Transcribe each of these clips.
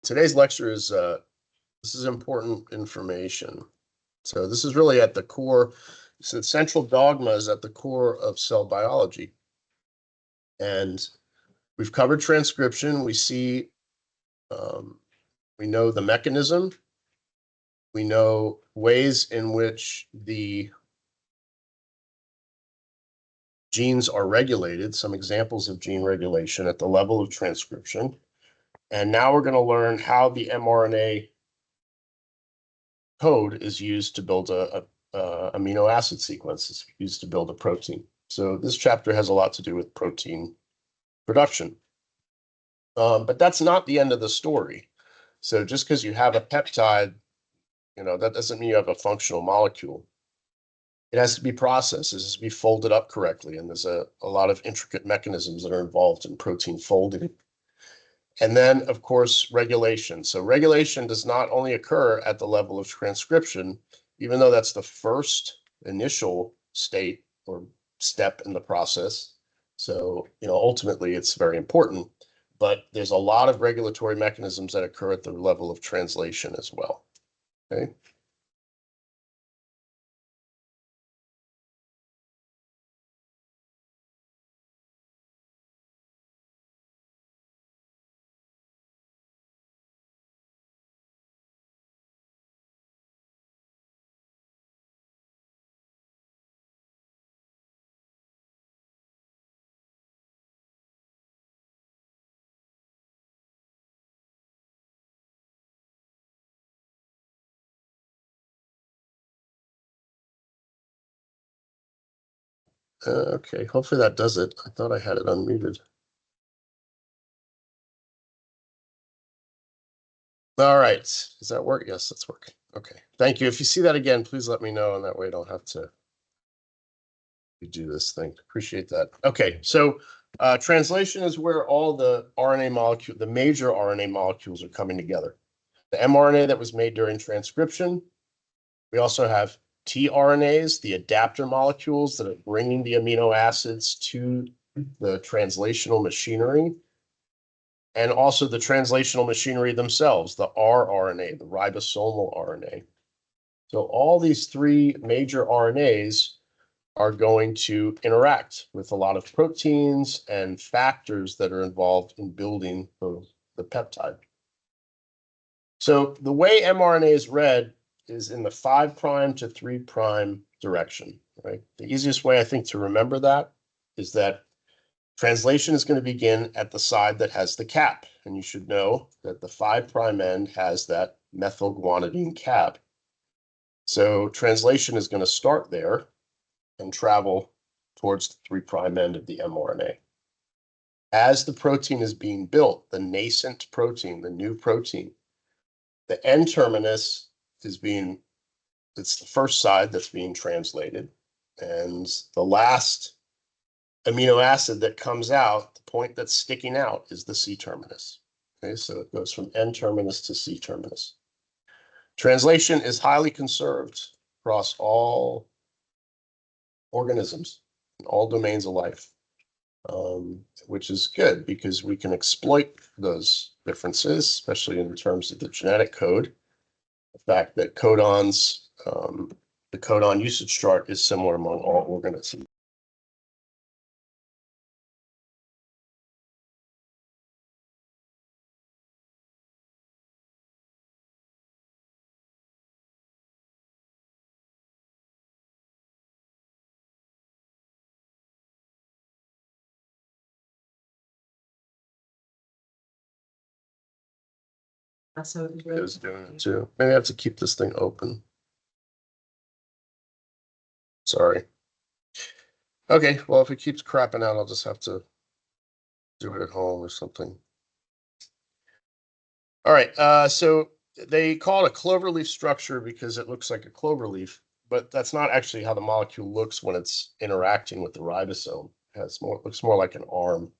today's lecture is this is important information. So this is really at the core. So the central dogma is at the core of cell biology. And we've covered transcription. We see, we know the mechanism. We know ways in which the genes are regulated, some examples of gene regulation at the level of transcription. And now we're going to learn how the mRNA code is used to build a amino acid sequence. It's used to build a protein. So this chapter has a lot to do with protein production. But that's not the end of the story. So just because you have a peptide, that doesn't mean you have a functional molecule. It has to be processed. It has to be folded up correctly. And there's a lot of intricate mechanisms that are involved in protein folding. And then, of course, regulation. So regulation does not only occur at the level of transcription, even though that's the first initial state or step in the process. So, ultimately it's very important, but there's a lot of regulatory mechanisms that occur at the level of translation as well. Okay. Okay, hopefully that does it. I thought I had it unmuted. All right, does that work? Yes, that's working. Okay, thank you. If you see that again, please let me know, and that way I don't have to do this thing. Appreciate that. Okay, so translation is where all the RNA molecule, the major RNA molecules are coming together. The mRNA that was made during transcription. We also have tRNAs, the adapter molecules that are bringing the amino acids to the translational machinery, and also the translational machinery themselves, the rRNA, the ribosomal RNA. So all these three major RNAs are going to interact with a lot of proteins and factors that are involved in building the peptide. So the way mRNA is read is in the 5' to 3' direction, right? The easiest way I think to remember that is that translation is going to begin at the side that has the cap. And you should know that the 5' end has that methylguanidine cap. So translation is going to start there and travel towards the 3' end of the mRNA. As the protein is being built, the nascent protein, the new protein, the N-terminus it's the first side that's being translated. And the last amino acid that comes out, the point that's sticking out, is the C-terminus. Okay, so it goes from N-terminus to C-terminus. Translation is highly conserved across all organisms, in all domains of life, which is good because we can exploit those differences, especially in terms of the genetic code. The fact that codons, the codon usage chart is similar among all organisms. It was doing it too. Maybe I have to keep this thing open. Sorry. Okay, well, if it keeps crapping out, I'll just have to do it at home or something. All right, so they call it a cloverleaf structure because it looks like a cloverleaf, but that's not actually how the molecule looks when it's interacting with the ribosome. It looks more like an arm.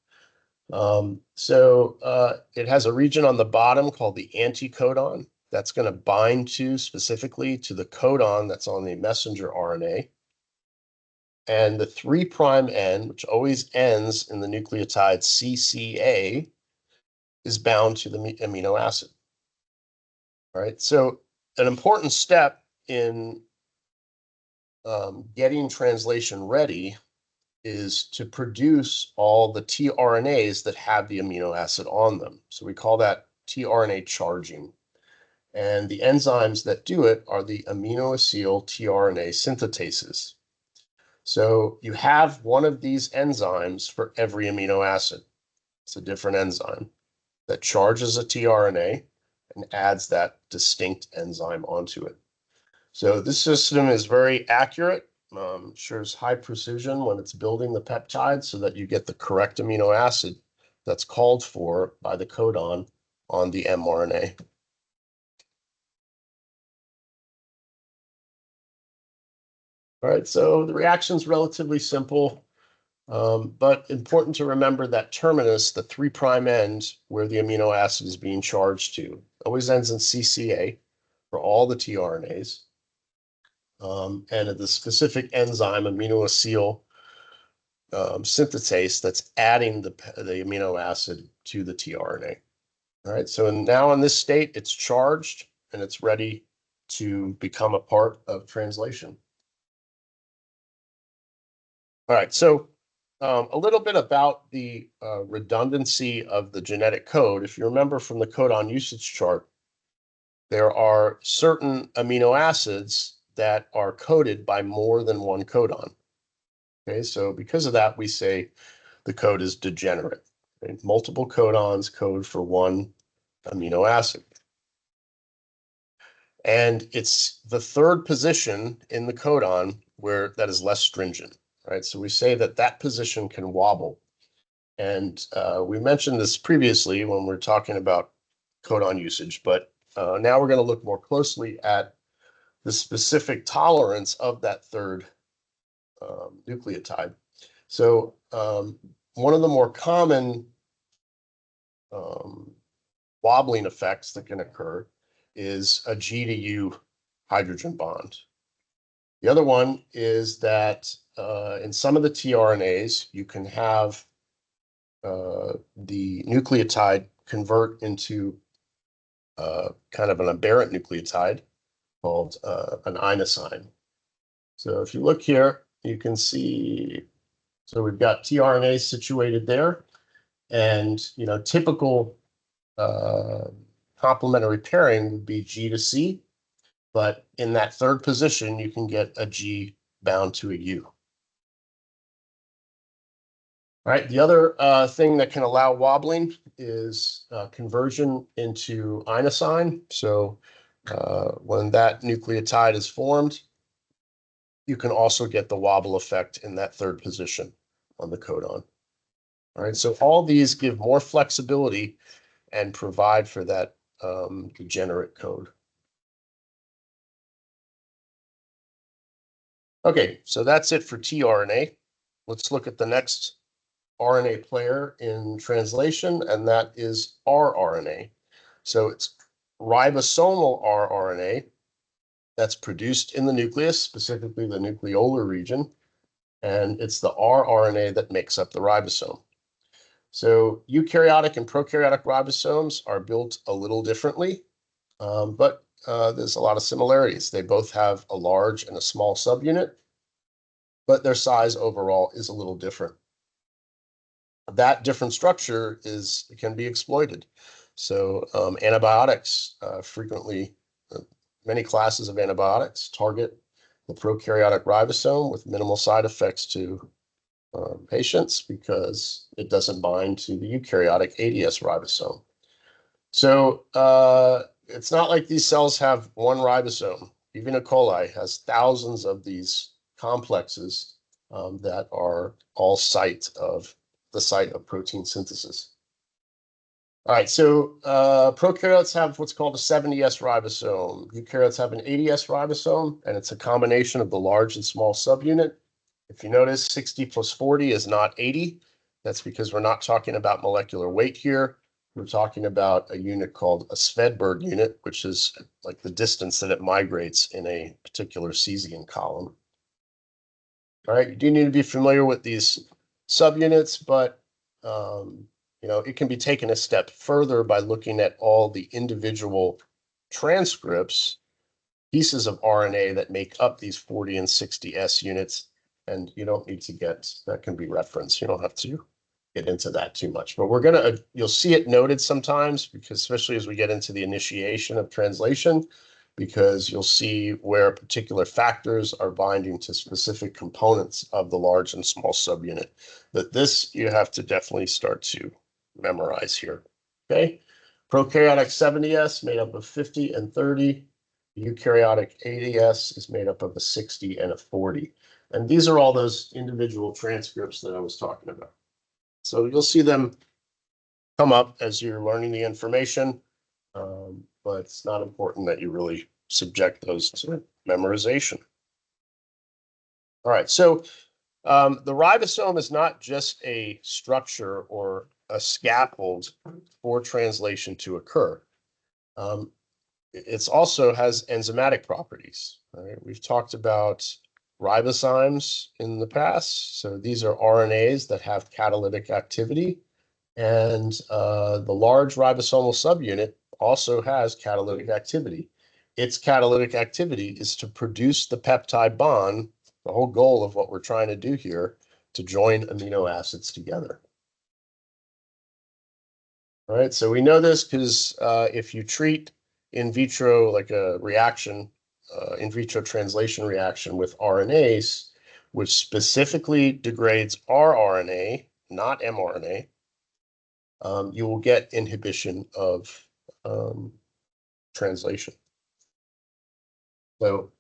It has a region on the bottom called the anticodon that's going to bind specifically to the codon that's on the messenger RNA. And the 3' end, which always ends in the nucleotide CCA, is bound to the amino acid. All right, so an important step in getting translation ready is to produce all the tRNAs that have the amino acid on them. So we call that tRNA charging. And the enzymes that do it are the aminoacyl tRNA synthetases. So you have one of these enzymes for every amino acid. It's a different enzyme that charges a tRNA and adds that distinct enzyme onto it. So this system is very accurate, ensures high precision when it's building the peptide so that you get the correct amino acid that's called for by the codon on the mRNA. All right, so the reaction's relatively simple, but important to remember that terminus, the 3' end where the amino acid is being charged to, always ends in CCA for all the tRNAs. And the specific enzyme, aminoacyl synthetase, that's adding the amino acid to the tRNA. All right, so now in this state, it's charged and it's ready to become a part of translation. All right, so a little bit about the redundancy of the genetic code. If you remember from the codon usage chart, there are certain amino acids that are coded by more than one codon. Okay, so because of that, we say the code is degenerate. Okay? Multiple codons code for one amino acid. And it's the third position in the codon where that is less stringent, right? So we say that that position can wobble. And we mentioned this previously when we we're talking about codon usage, but now we're going to look more closely at the specific tolerance of that third nucleotide. So one of the more common wobbling effects that can occur is a G to U hydrogen bond. The other one is that in some of the tRNAs, you can have the nucleotide convert into kind of an aberrant nucleotide called an inosine. So if you look here, you can see, so we've got tRNAs situated there, and typical complementary pairing would be G to C, but in that third position, you can get a G bound to a U. All right, the other thing that can allow wobbling is conversion into inosine. So when that nucleotide is formed, you can also get the wobble effect in that third position on the codon. All right, so all these give more flexibility and provide for that degenerate code. Okay, so that's it for tRNA. Let's look at the next RNA player in translation, and that is rRNA. So it's ribosomal rRNA that's produced in the nucleus, specifically the nucleolar region, and it's the rRNA that makes up the ribosome. So eukaryotic and prokaryotic ribosomes are built a little differently, but there's a lot of similarities. They both have a large and a small subunit, but their size overall is a little different. That different structure can be exploited. So antibiotics frequently, many classes of antibiotics target the prokaryotic ribosome with minimal side effects to patients because it doesn't bind to the eukaryotic ADS ribosome. So it's not like these cells have one ribosome. Even E. coli has thousands of these complexes that are all the site of protein synthesis. All right, so prokaryotes have what's called a 70S ribosome. Eukaryotes have an 80S ribosome, and it's a combination of the large and small subunit. If you notice, 60 plus 40 is not 80. That's because we're not talking about molecular weight here. We're talking about a unit called a Svedberg unit, which is like the distance that it migrates in a particular Cesium column. All right, you do need to be familiar with these subunits, but it can be taken a step further by looking at all the individual transcripts, pieces of RNA that make up these 40 and 60 S units. And you don't need to get, that can be referenced. You don't have to get into that too much, but we're going to, you'll see it noted sometimes, because especially as we get into the initiation of translation, because you'll see where particular factors are binding to specific components of the large and small subunit. That this you have to definitely start to memorize here. Okay. Prokaryotic 70S made up of 50 and 30. Eukaryotic 80S is made up of a 60 and a 40. And these are all those individual transcripts that I was talking about. So you'll see them come up as you're learning the information, but it's not important that you really subject those to memorization. All right, so the ribosome is not just a structure or a scaffold for translation to occur. It also has enzymatic properties. Right? We've talked about ribozymes in the past. So these are RNAs that have catalytic activity. And the large ribosomal subunit also has catalytic activity. Its catalytic activity is to produce the peptide bond, the whole goal of what we're trying to do here, to join amino acids together. All right, so we know this because if you treat in vitro, like a reaction, in vitro translation reaction with RNase, which specifically degrades rRNA, not mRNA, you will get inhibition of translation. So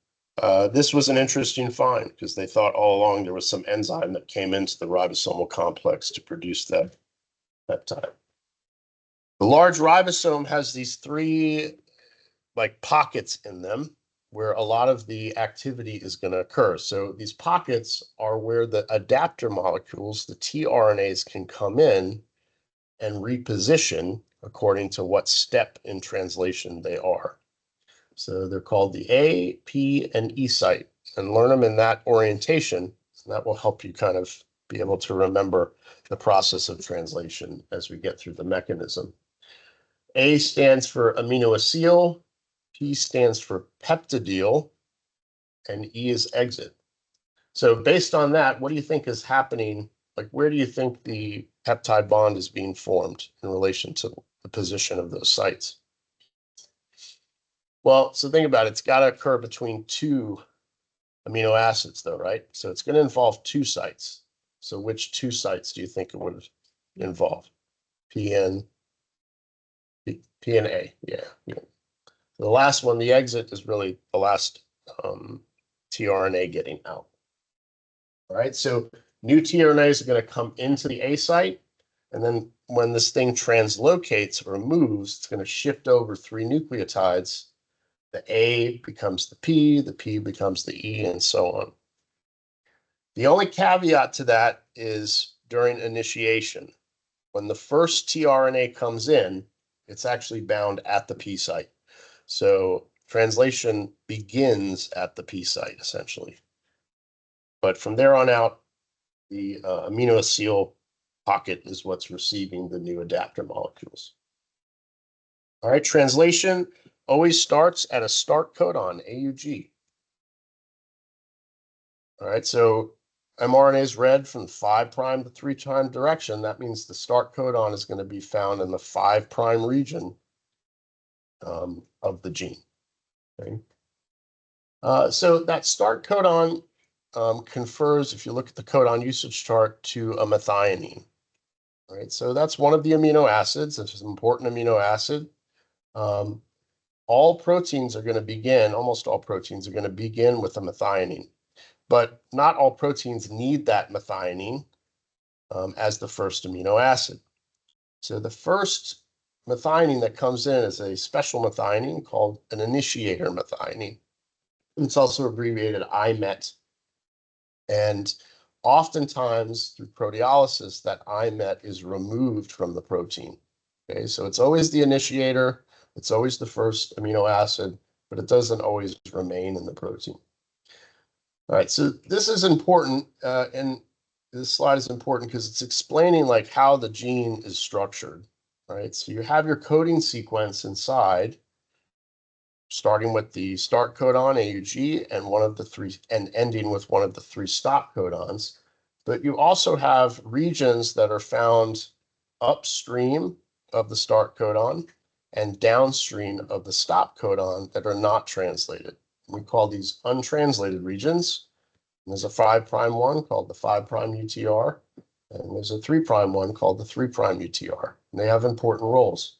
this was an interesting find because they thought all along there was some enzyme that came into the ribosomal complex to produce that peptide. The large ribosome has these three like pockets in them where a lot of the activity is going to occur. So these pockets are where the adapter molecules, the tRNAs, can come in and reposition according to what step in translation they are. So they're called the A, P, and E site, and learn them in that orientation. And that will help you kind of be able to remember the process of translation as we get through the mechanism. A stands for aminoacyl, P stands for peptidyl, and E is exit. So based on that, what do you think is happening? Like, where do you think the peptide bond is being formed in relation to the position of those sites? Well, so think about it. It's got to occur between two amino acids, though, right? So it's going to involve two sites. So which two sites do you think it would involve? P and A, yeah. The last one, the exit, is really the last tRNA getting out. All right, so new tRNAs are going to come into the A site, and then when this thing translocates or moves, it's going to shift over three nucleotides. The A becomes the P becomes the E, and so on. The only caveat to that is during initiation. When the first tRNA comes in, it's actually bound at the P site. So translation begins at the P site, essentially. But from there on out, the aminoacyl pocket is what's receiving the new adapter molecules. All right, translation always starts at a start codon, AUG. All right, so mRNA is read from 5' to 3' direction. That means the start codon is going to be found in the 5' region of the gene. Okay. So that start codon confers, if you look at the codon usage chart, to a methionine. All right, so that's one of the amino acids. It's an important amino acid. All proteins are going to begin, almost all proteins are going to begin with a methionine, but not all proteins need that methionine as the first amino acid. So the first methionine that comes in is a special methionine called an initiator methionine. It's also abbreviated IMET. And oftentimes through proteolysis, that IMET is removed from the protein. Okay, so it's always the initiator, it's always the first amino acid, but it doesn't always remain in the protein. All right, so this is important, and this slide is important because it's explaining like how the gene is structured. Right, so you have your coding sequence inside, starting with the start codon AUG and one of the three, and ending with one of the three stop codons. But you also have regions that are found upstream of the start codon and downstream of the stop codon that are not translated. We call these untranslated regions. And there's a 5' one called the 5' UTR, and there's a 3' one called the 3' UTR. And they have important roles.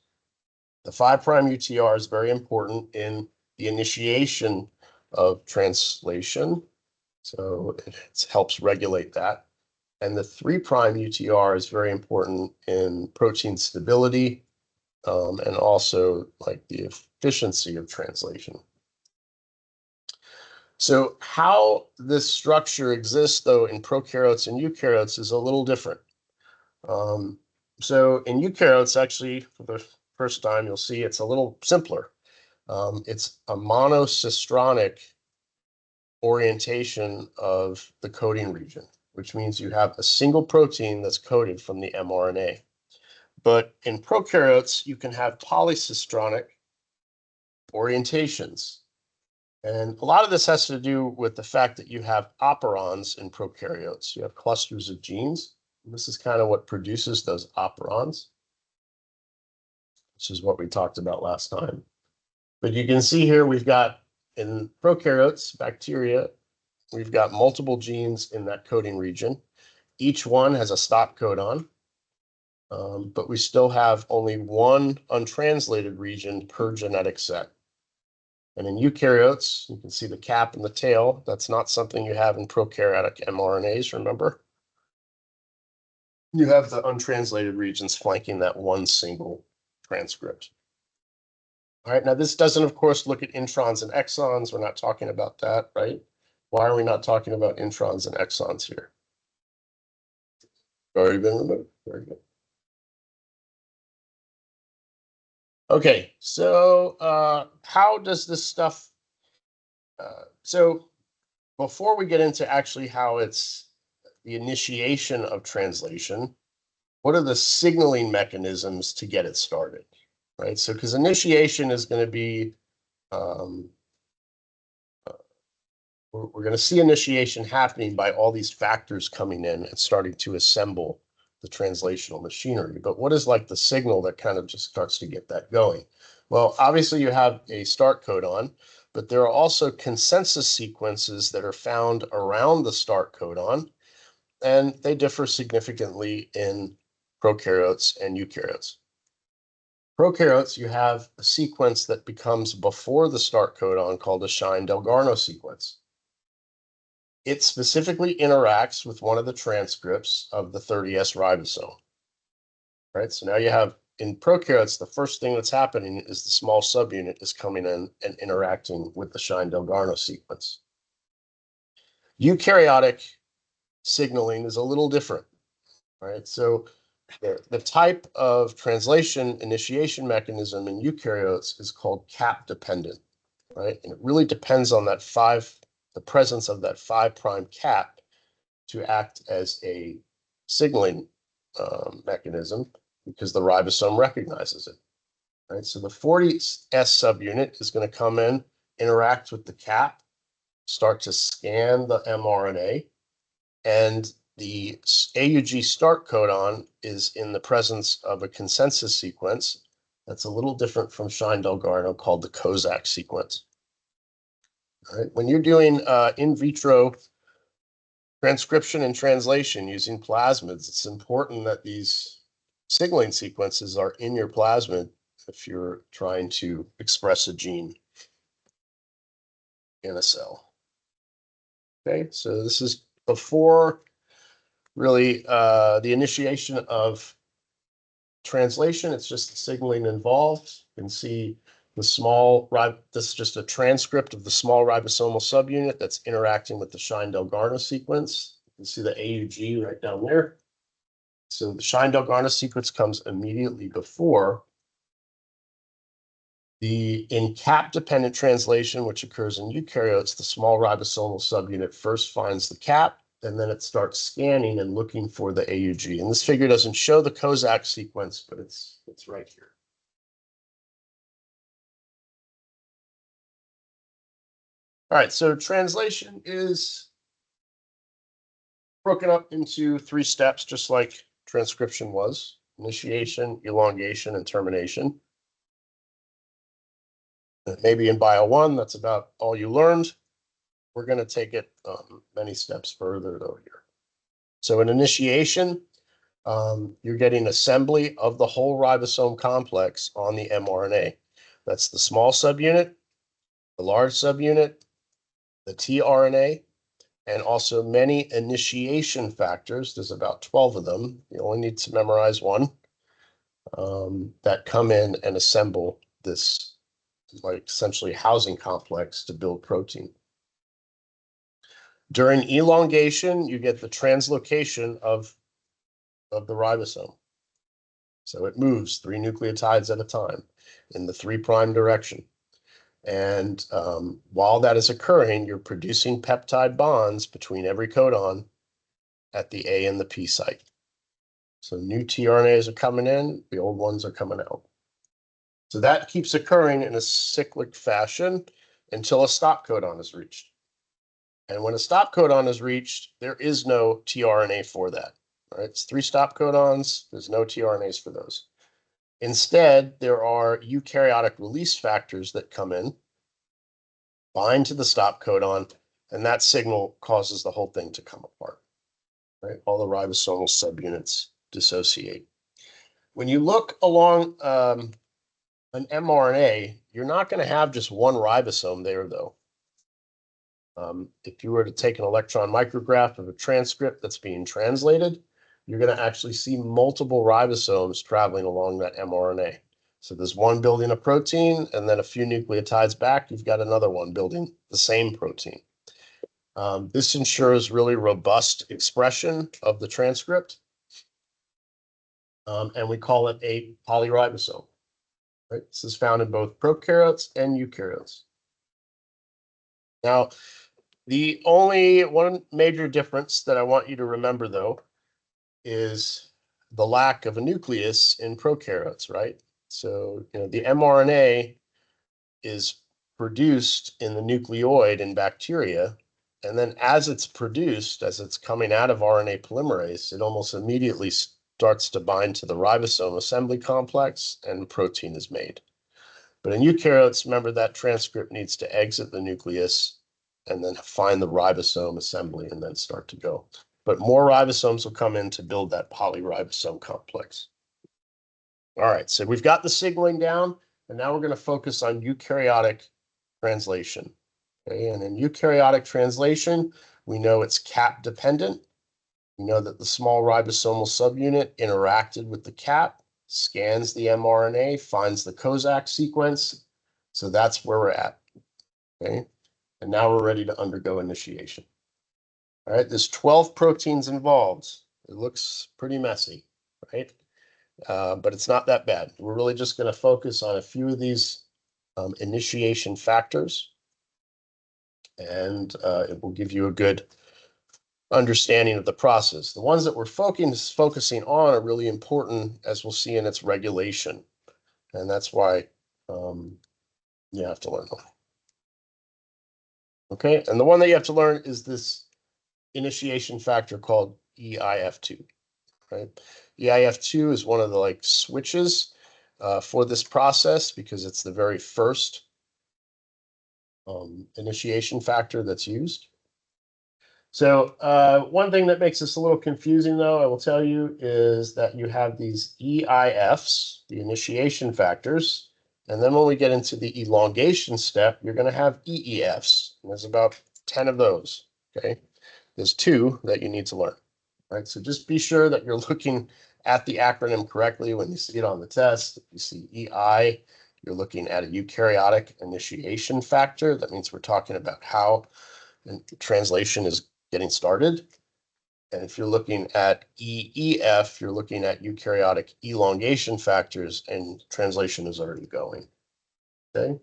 The 5' UTR is very important in the initiation of translation, so it helps regulate that. And the 3' UTR is very important in protein stability, and also like the efficiency of translation. So how this structure exists, though, in prokaryotes and eukaryotes is a little different. So in eukaryotes, actually, for the first time, you'll see it's a little simpler. It's a monocistronic orientation of the coding region, which means you have a single protein that's coded from the mRNA. But in prokaryotes, you can have polycistronic orientations. And a lot of this has to do with the fact that you have operons in prokaryotes. You have clusters of genes. This is kind of what produces those operons, which is what we talked about last time. But you can see here we've got in prokaryotes, bacteria, we've got multiple genes in that coding region. Each one has a stop codon, but we still have only one untranslated region per genetic set. And in eukaryotes, you can see the cap and the tail. That's not something you have in prokaryotic mRNAs, remember? You have the untranslated regions flanking that one single transcript. All right, now this doesn't, of course, look at introns and exons. We're not talking about that, right? Why are we not talking about introns and exons here? Already been removed. Very good. Okay, so how does this stuff? So before we get into actually how it's the initiation of translation, what are the signaling mechanisms to get it started, right? So because initiation is going to be, we're going to see initiation happening by all these factors coming in and starting to assemble the translational machinery. But what is like the signal that kind of just starts to get that going? Well, obviously you have a start codon, but there are also consensus sequences that are found around the start codon, and they differ significantly in prokaryotes and eukaryotes. Prokaryotes, you have a sequence that becomes before the start codon called a Shine-Delgarno sequence. It specifically interacts with one of the transcripts of the 30S ribosome. Right, so now you have in prokaryotes, the first thing that's happening is the small subunit is coming in and interacting with the Shine-Delgarno sequence. Eukaryotic signaling is a little different, right? So the type of translation initiation mechanism in eukaryotes is called cap dependent, right? And it really depends on that the presence of that 5' cap to act as a signaling mechanism because the ribosome recognizes it, right? So the 40S subunit is going to come in, interact with the cap, start to scan the mRNA, and the AUG start codon is in the presence of a consensus sequence that's a little different from Shine-Delgarno called the Kozak sequence. All right? When you're doing in vitro transcription and translation using plasmids, it's important that these signaling sequences are in your plasmid if you're trying to express a gene in a cell. Okay, so this is before really the initiation of translation. It's just the signaling involved. You can see the small, this is just a transcript of the small ribosomal subunit that's interacting with the Shine-Delgarno sequence. You can see the AUG right down there. So the Shine-Delgarno sequence comes immediately before in cap-dependent translation, which occurs in eukaryotes. The small ribosomal subunit first finds the cap, and then it starts scanning and looking for the AUG. And this figure doesn't show the Kozak sequence, but it's right here. All right, so translation is broken up into 3 steps, just like transcription was: initiation, elongation, and termination. Maybe in Bio 1, that's about all you learned. We're going to take it many steps further, though, here. So in initiation, you're getting assembly of the whole ribosome complex on the mRNA. That's the small subunit, the large subunit, the tRNA, and also many initiation factors. There's about 12 of them. You only need to memorize one, that come in and assemble this, like, essentially housing complex to build protein. During elongation, you get the translocation of the ribosome. So it moves 3 nucleotides at a time in the 3' direction. And while that is occurring, you're producing peptide bonds between every codon at the A and the P site. So new tRNAs are coming in, the old ones are coming out. So that keeps occurring in a cyclic fashion until a stop codon is reached. And when a stop codon is reached, there is no tRNA for that. Right? It's 3 stop codons. There's no tRNAs for those. Instead, there are eukaryotic release factors that come in, bind to the stop codon, and that signal causes the whole thing to come apart. Right? All the ribosomal subunits dissociate. When you look along an mRNA, you're not going to have just one ribosome there, though. If you were to take an electron micrograph of a transcript that's being translated, you're going to actually see multiple ribosomes traveling along that mRNA. So there's one building a protein, and then a few nucleotides back, you've got another one building the same protein. This ensures really robust expression of the transcript, and we call it a polyribosome. Right? This is found in both prokaryotes and eukaryotes. Now, the only one major difference that I want you to remember, though, is the lack of a nucleus in prokaryotes, right? So, the mRNA is produced in the nucleoid in bacteria, and then as it's produced, as it's coming out of RNA polymerase, it almost immediately starts to bind to the ribosome assembly complex, and protein is made. But in eukaryotes, remember that transcript needs to exit the nucleus and then find the ribosome assembly and then start to go. But more ribosomes will come in to build that polyribosome complex. All right, so we've got the signaling down, and now we're going to focus on eukaryotic translation. Okay, and in eukaryotic translation, we know it's cap dependent. We know that the small ribosomal subunit interacted with the cap, scans the mRNA, finds the Kozak sequence. So that's where we're at. Okay, and now we're ready to undergo initiation. All right, there's 12 proteins involved. It looks pretty messy, right? But it's not that bad. We're really just going to focus on a few of these initiation factors, and it will give you a good understanding of the process. The ones that we're focusing on are really important, as we'll see in its regulation, and that's why you have to learn them. Okay, and the one that you have to learn is this initiation factor called EIF2. Right, EIF2 is one of the switches for this process, because it's the very first initiation factor that's used. So one thing that makes this a little confusing, though, I will tell you, is that you have these EIFs, the initiation factors, and then when we get into the elongation step, you're going to have EEFs, and there's about 10 of those. Okay, there's 2 that you need to learn. Right, so just be sure that you're looking at the acronym correctly when you see it on the test. If you see EI, you're looking at a eukaryotic initiation factor. That means we're talking about how translation is getting started. And if you're looking at EEF, you're looking at eukaryotic elongation factors, and translation is already going. Okay,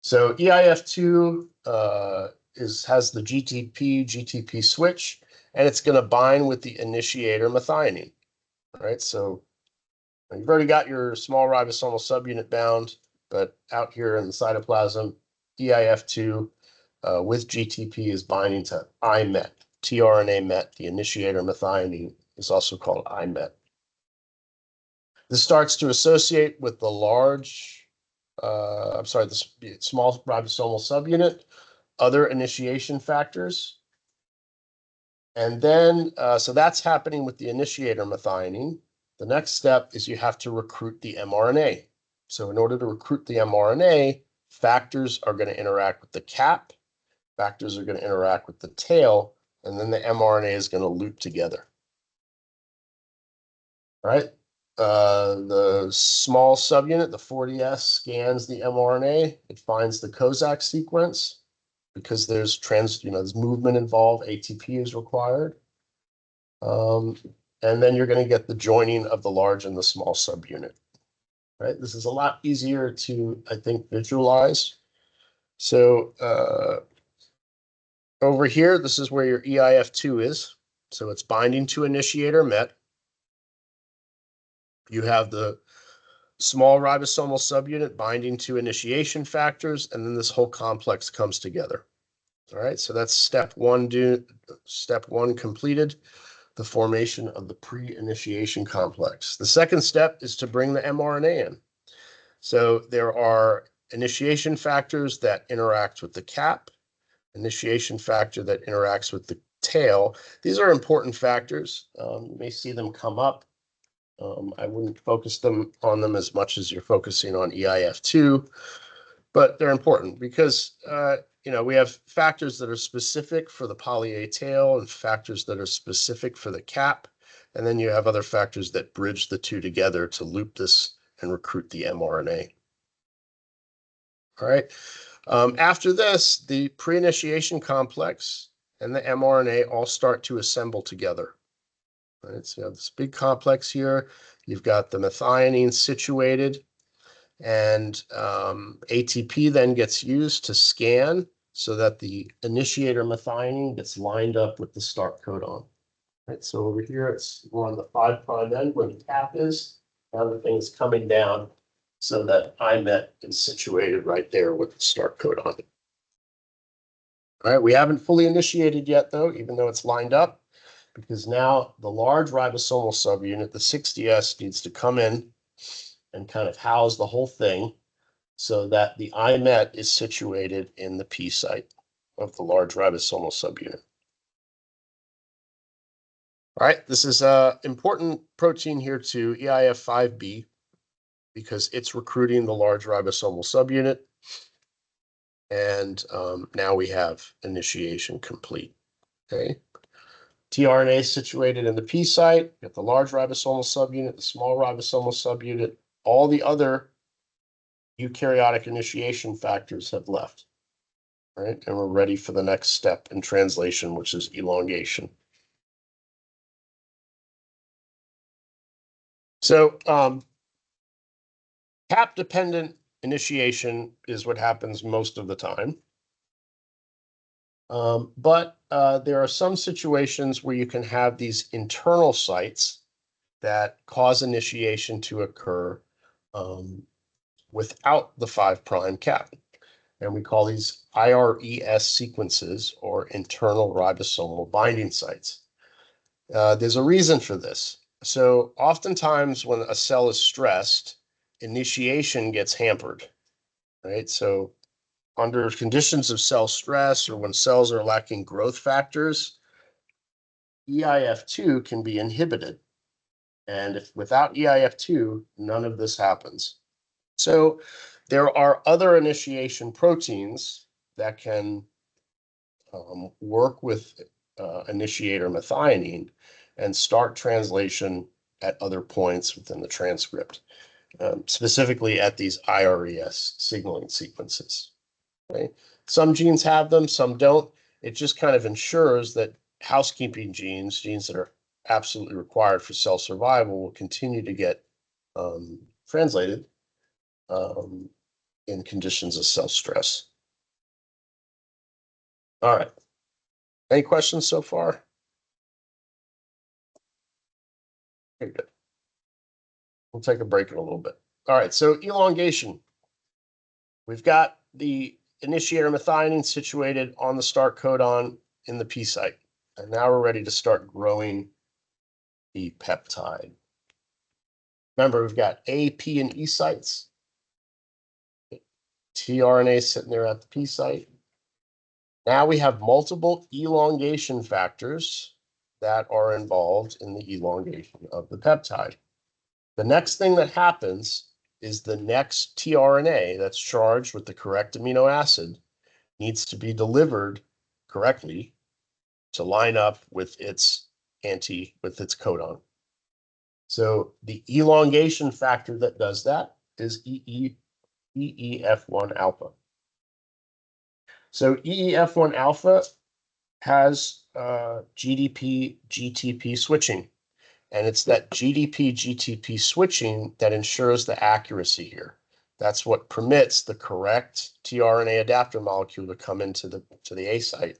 so EIF2 has the GTP switch, and it's going to bind with the initiator methionine. All right, so you've already got your small ribosomal subunit bound, but out here in the cytoplasm, EIF2 with GTP is binding to IMET. tRNA MET, the initiator methionine, is also called IMET. This starts to associate with the the small ribosomal subunit, other initiation factors. And then, so that's happening with the initiator methionine. The next step is you have to recruit the mRNA. So in order to recruit the mRNA, factors are going to interact with the cap, factors are going to interact with the tail, and then the mRNA is going to loop together. All right. The small subunit, the 40S, scans the mRNA. It finds the Kozak sequence. Because there's there's movement involved, ATP is required. And then you're going to get the joining of the large and the small subunit. Right? This is a lot easier to, I think, visualize. So over here, this is where your EIF2 is. So it's binding to initiator MET. You have the small ribosomal subunit binding to initiation factors, and then this whole complex comes together. All right, so that's step one completed, the formation of the pre-initiation complex. The second step is to bring the mRNA in. So there are initiation factors that interact with the cap, initiation factor that interacts with the tail. These are important factors. You may see them come up. I wouldn't focus on them as much as you're focusing on EIF2, but they're important because we have factors that are specific for the poly-A tail and factors that are specific for the cap, and then you have other factors that bridge the two together to loop this and recruit the mRNA. All right. After this, the pre-initiation complex and the mRNA all start to assemble together. Right, so you have this big complex here. You've got the methionine situated, and ATP then gets used to scan so that the initiator methionine gets lined up with the start codon. Right, so over here, we're on the 5' end where the cap is. Now the thing's coming down so that IMET is situated right there with the start codon. All right, we haven't fully initiated yet, though, even though it's lined up, because now the large ribosomal subunit, the 60S, needs to come in and kind of house the whole thing so that the IMET is situated in the P site of the large ribosomal subunit. All right, this is an important protein here too, EIF5B, because it's recruiting the large ribosomal subunit. And now we have initiation complete. Okay. tRNA is situated in the P site. You have the large ribosomal subunit, the small ribosomal subunit. All the other eukaryotic initiation factors have left. Right, and we're ready for the next step in translation, which is elongation. So cap-dependent initiation is what happens most of the time. But there are some situations where you can have these internal sites that cause initiation to occur without the 5' cap. And we call these IRES sequences, or internal ribosomal binding sites. There's a reason for this. So oftentimes when a cell is stressed, initiation gets hampered, right? So under conditions of cell stress or when cells are lacking growth factors, EIF2 can be inhibited. And if without EIF2, none of this happens. So there are other initiation proteins that can work with initiator methionine and start translation at other points within the transcript, specifically at these IRES signaling sequences. Okay? Some genes have them, some don't. It just kind of ensures that housekeeping genes that are absolutely required for cell survival, will continue to get translated in conditions of cell stress. All right. Any questions so far? Okay, good. We'll take a break in a little bit. All right, so elongation. We've got the initiator methionine situated on the start codon in the P site. And now we're ready to start growing the peptide. Remember, we've got A, P, and E sites. tRNA sitting there at the P site. Now we have multiple elongation factors that are involved in the elongation of the peptide. The next thing that happens is the next tRNA that's charged with the correct amino acid needs to be delivered correctly to line up with its codon. So the elongation factor that does that is EEF1 alpha. So EEF1 alpha has GDP GTP switching, and it's that GDP GTP switching that ensures the accuracy here. That's what permits the correct tRNA adapter molecule to come into the A site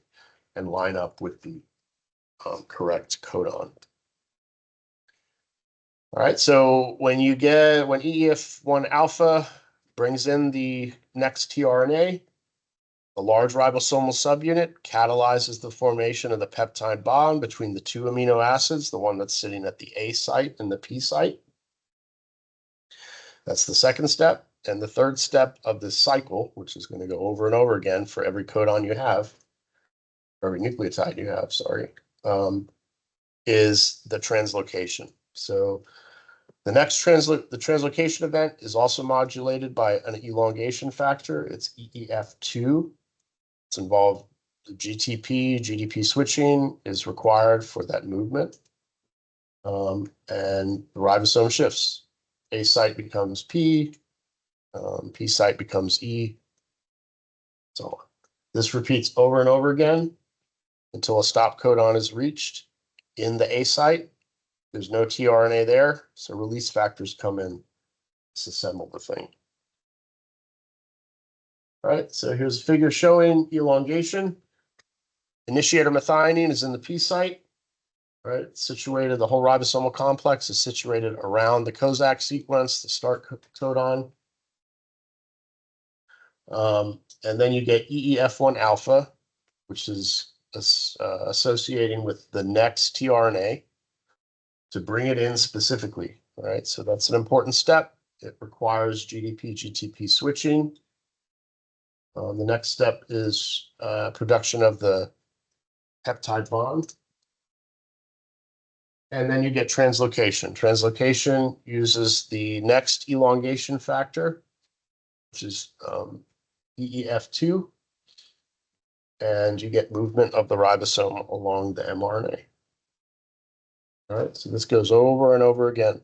and line up with the correct codon. All right, so when EEF1 alpha brings in the next tRNA, the large ribosomal subunit catalyzes the formation of the peptide bond between the two amino acids, the one that's sitting at the A site and the P site. That's the second step. And the third step of this cycle, which is going to go over and over again for every codon you have, or every nucleotide you have, is the translocation. So the next translocation event is also modulated by an elongation factor. It's EEF2. It's involved. The GTP, GDP switching is required for that movement. And the ribosome shifts. A site becomes P, P site becomes E, so on. This repeats over and over again until a stop codon is reached in the A site. There's no tRNA there, so release factors come in, disassemble the thing. All right, so here's a figure showing elongation. Initiator methionine is in the P site, right? Situated, the whole ribosomal complex is situated around the Kozak sequence, the start codon. And then you get EEF1 alpha, which is associating with the next tRNA to bring it in specifically, right? So that's an important step. It requires GDP-GTP switching. The next step is production of the peptide bond. And then you get translocation. Translocation uses the next elongation factor, which is EEF2, and you get movement of the ribosome along the mRNA. All right, so this goes over and over again.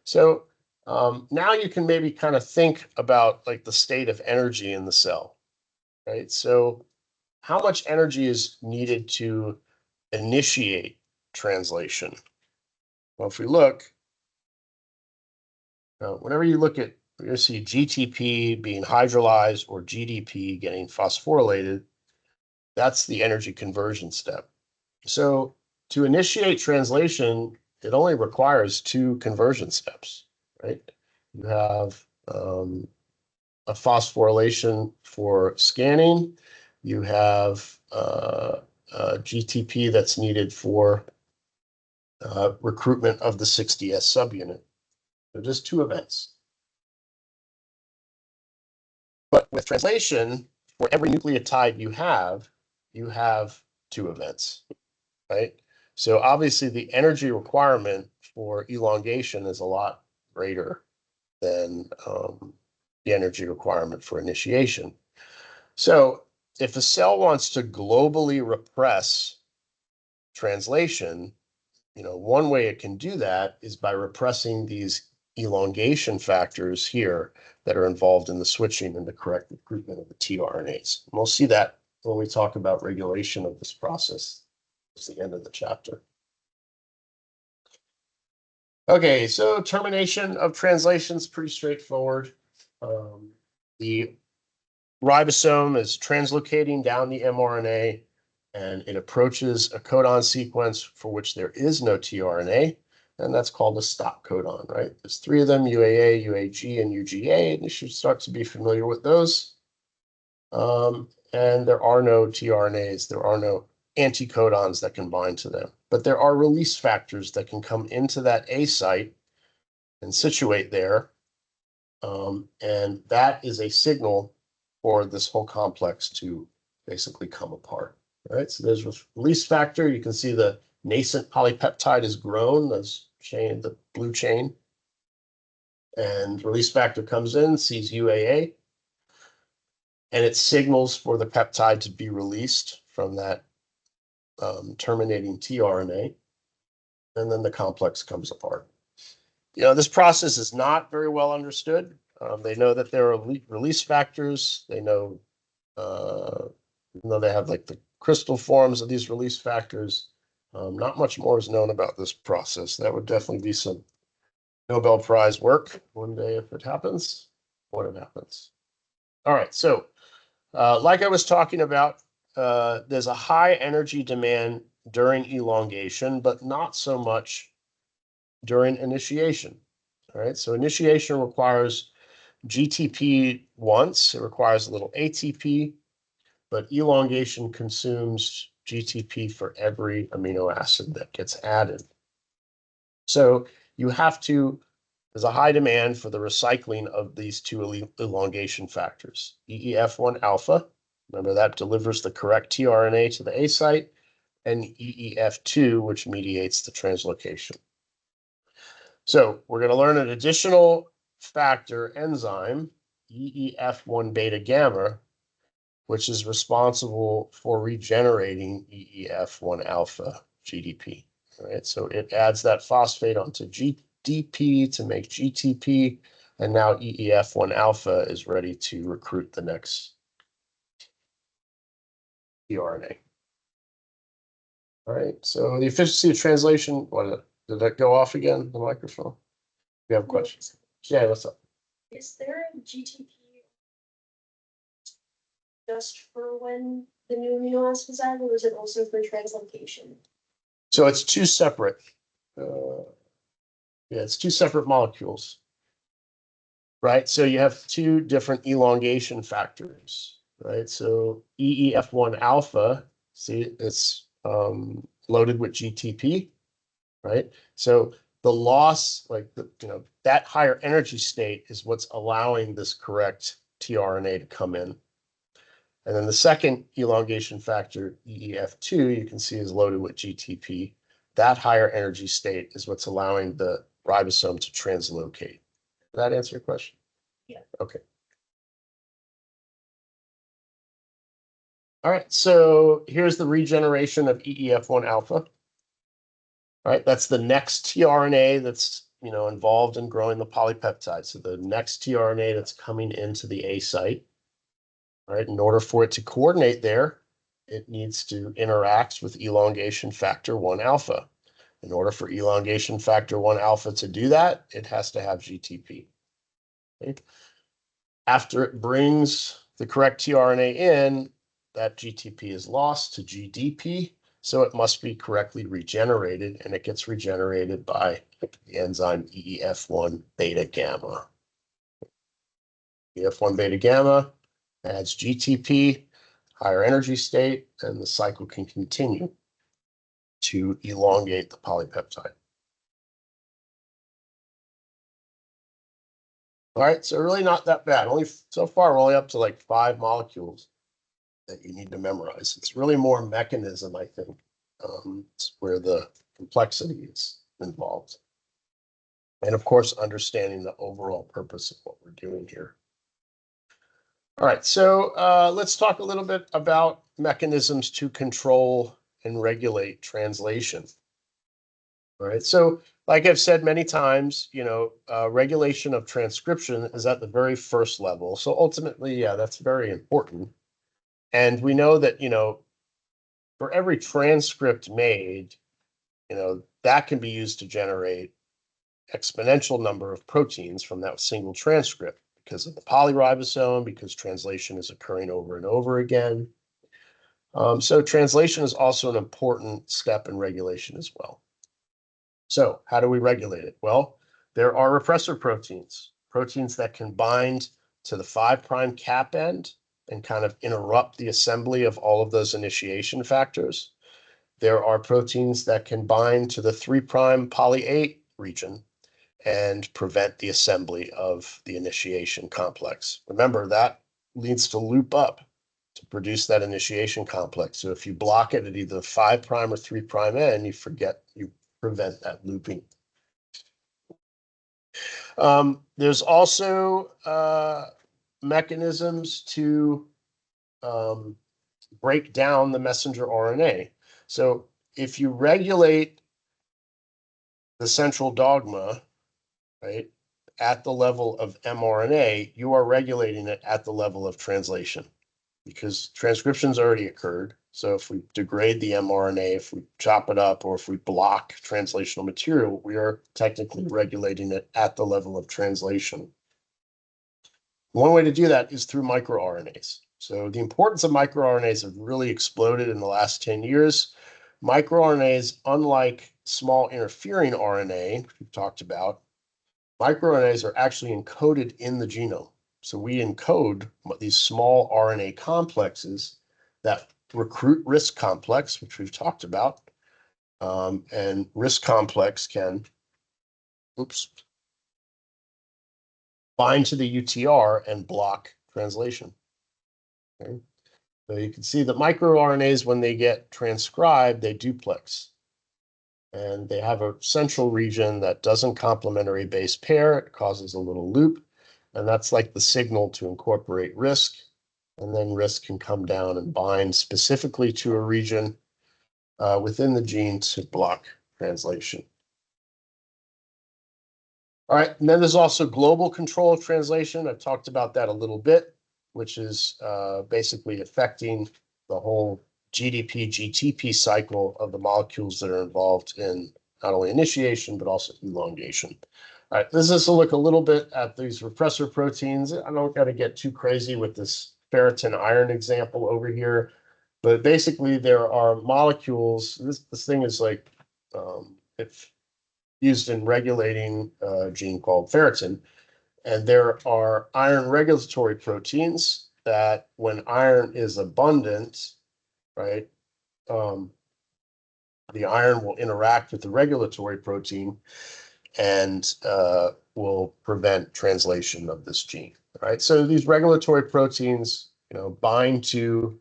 So now you can maybe kind of think about like the state of energy in the cell, right? So how much energy is needed to initiate translation? Well, if we look, whenever you look at, you're going to see GTP being hydrolyzed or GDP getting phosphorylated. That's the energy conversion step. So to initiate translation, it only requires two conversion steps, right? You have a phosphorylation for scanning. You have GTP that's needed for recruitment of the 6DS subunit. So just two events. But with translation, for every nucleotide you have two events, right? So obviously the energy requirement for elongation is a lot greater than the energy requirement for initiation. So if a cell wants to globally repress translation, one way it can do that is by repressing these elongation factors here that are involved in the switching and the correct recruitment of the tRNAs. And we'll see that when we talk about regulation of this process. It's the end of the chapter. Okay, so termination of translation is pretty straightforward. The ribosome is translocating down the mRNA, and it approaches a codon sequence for which there is no tRNA, and that's called a stop codon, right? There's three of them, UAA, UAG, and UGA, and you should start to be familiar with those. And there are no tRNAs, there are no anticodons that can bind to them. But there are release factors that can come into that A site and situate there. And that is a signal for this whole complex to basically come apart. All right, so there's a release factor. You can see the nascent polypeptide is grown, the blue chain. And release factor comes in, sees UAA, and it signals for the peptide to be released from that terminating tRNA, and then the complex comes apart. You know, this process is not very well understood. They know that there are release factors. They know, even though they have like the crystal forms of these release factors, not much more is known about this process. That would definitely be some Nobel Prize work one day if it happens, when it happens. All right, so like I was talking about, there's a high energy demand during elongation, but not so much during initiation. All right, so initiation requires GTP once, it requires a little ATP, but elongation consumes GTP for every amino acid that gets added. So you have to, there's a high demand for the recycling of these two elongation factors. EEF1 alpha, remember that delivers the correct tRNA to the A site, and EEF2, which mediates the translocation. So we're going to learn an additional factor enzyme, EEF1 beta gamma, which is responsible for regenerating EEF1 alpha GDP. All right, so it adds that phosphate onto GDP to make GTP, and now EEF1 alpha is ready to recruit the next tRNA. All right, so the efficiency of translation, what did that go off again, the microphone? You have questions? Yeah, what's up? Is there a GTP just for when the new amino acid is added, or is it also for translocation? So it's two separate, it's two separate molecules, right? So you have two different elongation factors, right? So EEF1 alpha, see, it's loaded with GTP, right? So the loss, like that higher energy state is what's allowing this correct tRNA to come in. And then the second elongation factor, EEF2, you can see is loaded with GTP. That higher energy state is what's allowing the ribosome to translocate. Did that answer your question? Yeah. Okay. All right, so here's the regeneration of EEF1 alpha. All right, that's the next tRNA that's involved in growing the polypeptide. So the next tRNA that's coming into the A site. All right, in order for it to coordinate there, it needs to interact with elongation factor 1 alpha. In order for elongation factor 1 alpha to do that, it has to have GTP. Okay? After it brings the correct tRNA in, that GTP is lost to GDP, so it must be correctly regenerated, and it gets regenerated by the enzyme EEF1 beta gamma. EEF1 beta gamma adds GTP, higher energy state, and the cycle can continue to elongate the polypeptide. All right, so really not that bad. Only so far, we're only up to like 5 molecules that you need to memorize. It's really more mechanism, I think. It's where the complexity is involved. And of course, understanding the overall purpose of what we're doing here. All right, so let's talk a little bit about mechanisms to control and regulate translation. All right, so like I've said many times, regulation of transcription is at the very first level. So ultimately, yeah, that's very important. And we know that, for every transcript made, that can be used to generate exponential number of proteins from that single transcript because of the polyribosome, because translation is occurring over and over again. So translation is also an important step in regulation as well. So how do we regulate it? Well, there are repressor proteins, proteins that can bind to the 5' cap end and kind of interrupt the assembly of all of those initiation factors. There are proteins that can bind to the 3' poly A region and prevent the assembly of the initiation complex. Remember, that needs to loop up to produce that initiation complex. So if you block it at either 5' or 3' end, you prevent that looping. There's also mechanisms to break down the messenger RNA. So if you regulate the central dogma, right, at the level of mRNA, you are regulating it at the level of translation because transcription's already occurred. So if we degrade the mRNA, if we chop it up, or if we block translational material, we are technically regulating it at the level of translation. One way to do that is through microRNAs. So the importance of microRNAs have really exploded in the last 10 years. MicroRNAs, unlike small interfering RNA, which we've talked about, microRNAs are actually encoded in the genome. So we encode these small RNA complexes that recruit RISC complex, which we've talked about, and RISC complex can, bind to the UTR and block translation. Okay. So you can see that microRNAs, when they get transcribed, they duplex. And they have a central region that doesn't complementary base pair. It causes a little loop. And that's like the signal to incorporate RISC. And then RISC can come down and bind specifically to a region within the gene to block translation. All right, and then there's also global control of translation. I've talked about that a little bit, which is basically affecting the whole GDP, GTP cycle of the molecules that are involved in not only initiation, but also elongation. All right, this is to look a little bit at these repressor proteins. I don't got to get too crazy with this ferritin iron example over here, but basically there are molecules. This thing is like, it's used in regulating a gene called ferritin. And there are iron regulatory proteins that when iron is abundant, right, the iron will interact with the regulatory protein and will prevent translation of this gene, right? So these regulatory proteins, bind to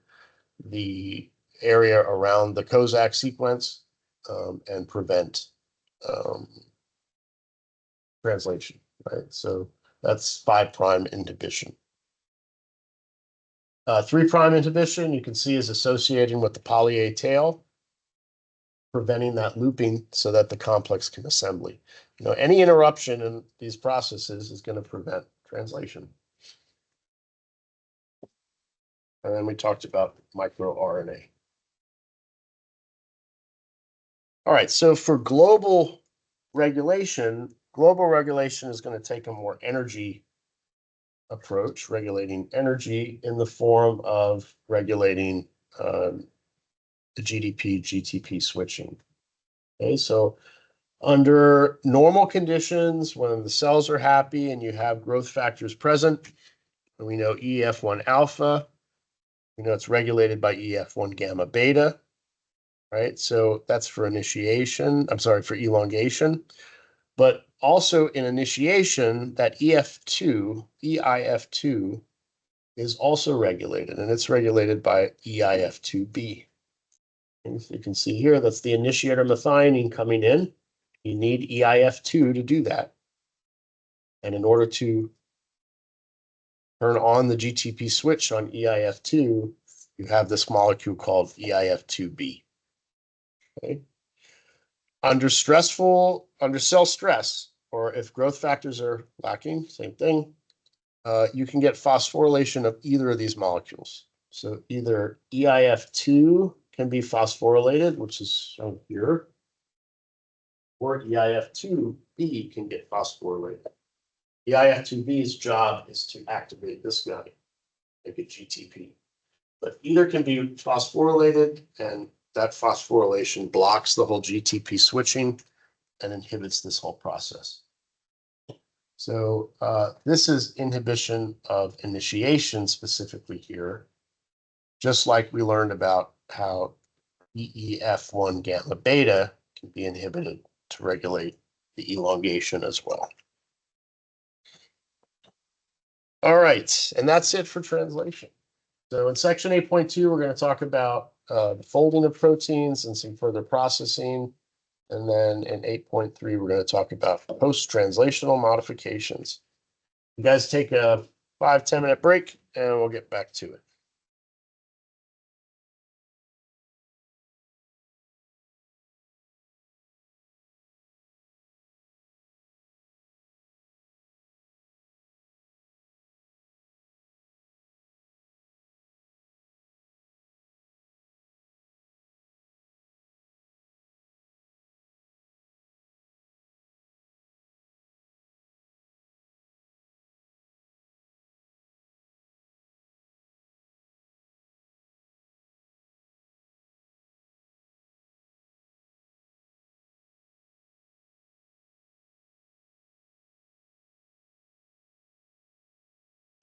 the area around the Kozak sequence and prevent translation, right? So that's 5' inhibition. 3' inhibition, you can see, is associating with the poly A tail, preventing that looping so that the complex can assembly. Any interruption in these processes is going to prevent translation. And then we talked about microRNA. All right, so for global regulation is going to take a more energy approach, regulating energy in the form of regulating the GDP, GTP switching. Okay, so under normal conditions, when the cells are happy and you have growth factors present, and we know EF1 alpha, we know it's regulated by EF1 gamma beta, right? So that's for initiation, for elongation. But also in initiation, that EIF2 is also regulated, and it's regulated by EIF2B. And you can see here, that's the initiator methionine coming in. You need EIF2 to do that. And in order to turn on the GTP switch on EIF2, you have this molecule called EIF2B. Okay. Under cell stress, or if growth factors are lacking, same thing, you can get phosphorylation of either of these molecules. So either EIF2 can be phosphorylated, which is shown here, or EIF2B can get phosphorylated. EIF2B's job is to activate this guy, make it GTP. But either can be phosphorylated, and that phosphorylation blocks the whole GTP switching and inhibits this whole process. So this is inhibition of initiation specifically here. Just like we learned about how EEF1 gamma beta can be inhibited to regulate the elongation as well. All right, and that's it for translation. So in section 8.2, we're going to talk about the folding of proteins and some further processing. And then in 8.3, we're going to talk about post-translational modifications. You guys take a 5-10 minute break and we'll get back to it.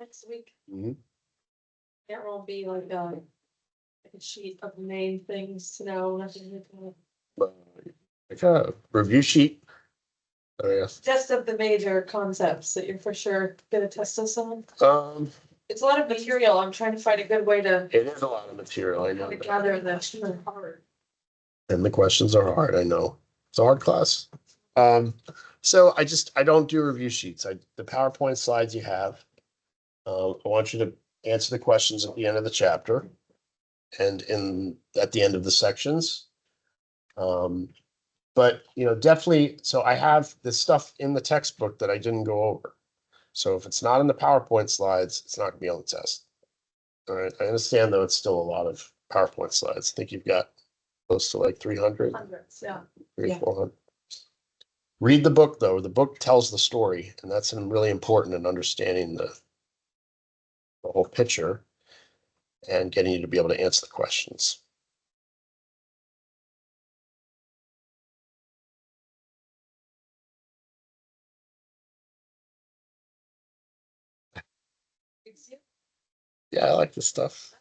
Next week, Mhm. there will be like a sheet of main things to know, nothing Like a review sheet. Oh, yes. just of the major concepts that you're for sure gonna test us on. It's a lot of material. I'm trying to find a good way to It is a lot of material, I know. that. gather the hard. And the questions are hard, I know. It's a hard class. So I don't do review sheets. The PowerPoint slides you have. I want you to answer the questions at the end of the chapter and at the end of the sections. But definitely, so I have this stuff in the textbook that I didn't go over. So if it's not in the PowerPoint slides, it's not gonna be on the test. All right, I understand though, it's still a lot of PowerPoint slides. I think you've got close to like 300, Hundreds, yeah. 300, 400. Read the book though. The book tells the story, and that's really important in understanding the whole picture and getting you to be able to answer the questions. Yeah, I like this stuff.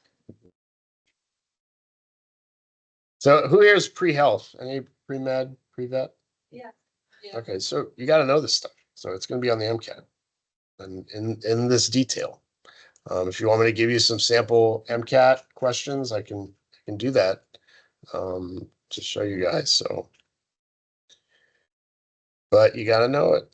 So who here is pre-health? Any pre-med, pre-vet? Yeah. Okay, so you got to know this stuff. So it's going to be on the MCAT and in this detail. If you want me to give you some sample MCAT questions, I can do that to show you guys. So, but you got to know it.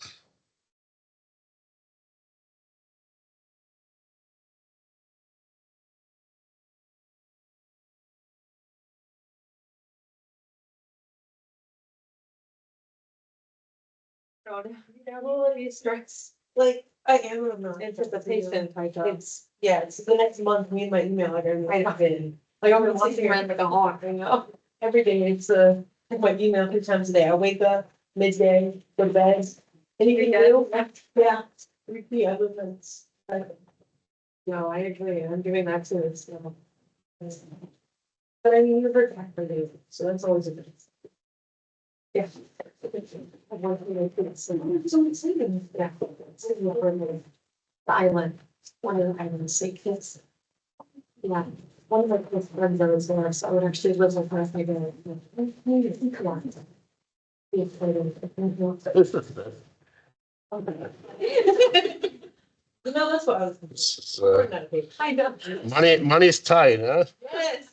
Stress. Like, I am anticipation type of. It's the next month, me and my email, like, I've been, like, I'm sitting around like a hawk, every day, it's check my email 3 times a day, I wake up, midday, go to bed. Anything new? Yeah, repeat other things. No, I agree, I'm doing that too, so. But I mean, you're very for you, so that's always a good. Yeah. So exciting. Yeah. The island, one of the islands, St. Yeah, one of my close friends that was there, so I would actually live with her if I go. Come on. Be afraid of. No, that's what I was. This is, I know. money's tight, huh? Yes.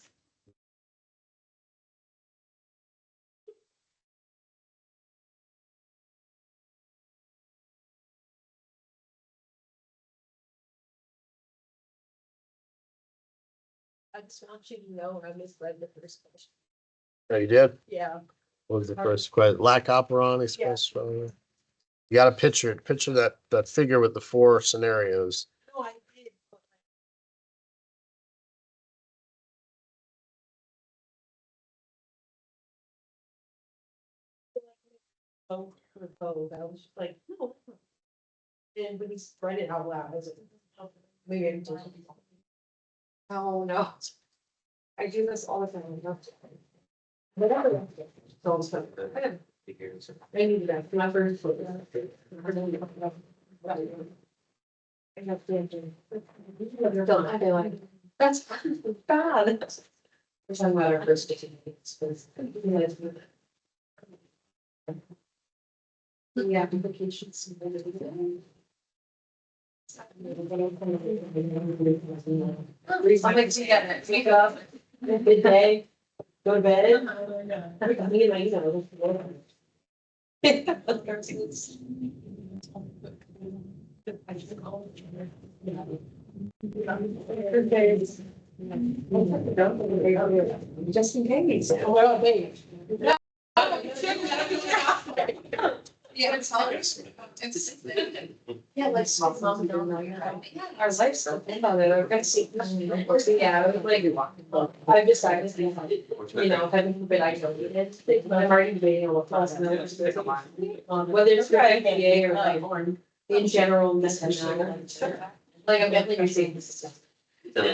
I just want you to know I misread the first question. Oh, you did? Yeah. What was the first question? Lac operon express. You got to picture that figure with the 4 scenarios. No, I did. Oh, I was just like, no. And when he spread it out loud, I was like, maybe I'm just. Oh, no. I do this all the time. Whatever. So it's fun. I needed that. My first. I have to. Don't I feel like, that's bad. We're talking about our first day. The applications. I'm like, yeah, wake up, midday, go to bed. Me and my email. Just in case. Well, wait. Yeah, it's all, it's. Yeah, like small mom don't know you're like, yeah, our life's so thin about it, I'm gonna see. Yeah, I was like, I've decided, you know, having been isolated, but I'm already debating on what class and whether it's for IPA or like in general, mental health. Like I'm definitely receiving this stuff.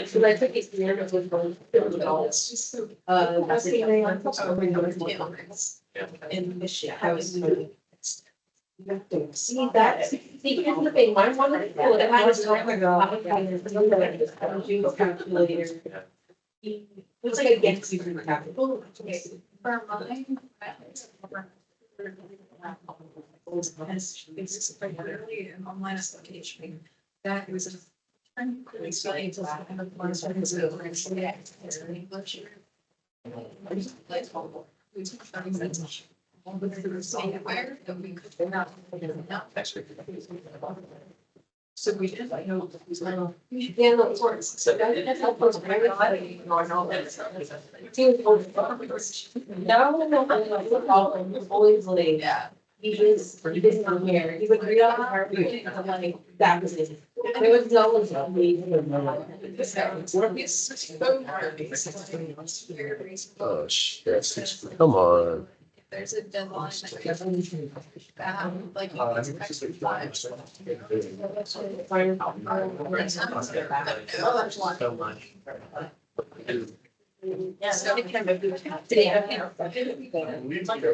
So I took it here with both adults. In Michigan, I was. See that, see, here's the thing, my one, that I was talking about. Calculator. It's like against you from capital. For mine. It's primarily an online application that was a. Anywhere that we could not. So we did, I know. Yeah, no, of course. So that's helpful. No, always late. Yeah. He was not here. He would read out the heartbeat and I'm like, that was it. There was no one to me. Oh, shit. Come on. If there's a deadline, like. Yeah. So it can be. Not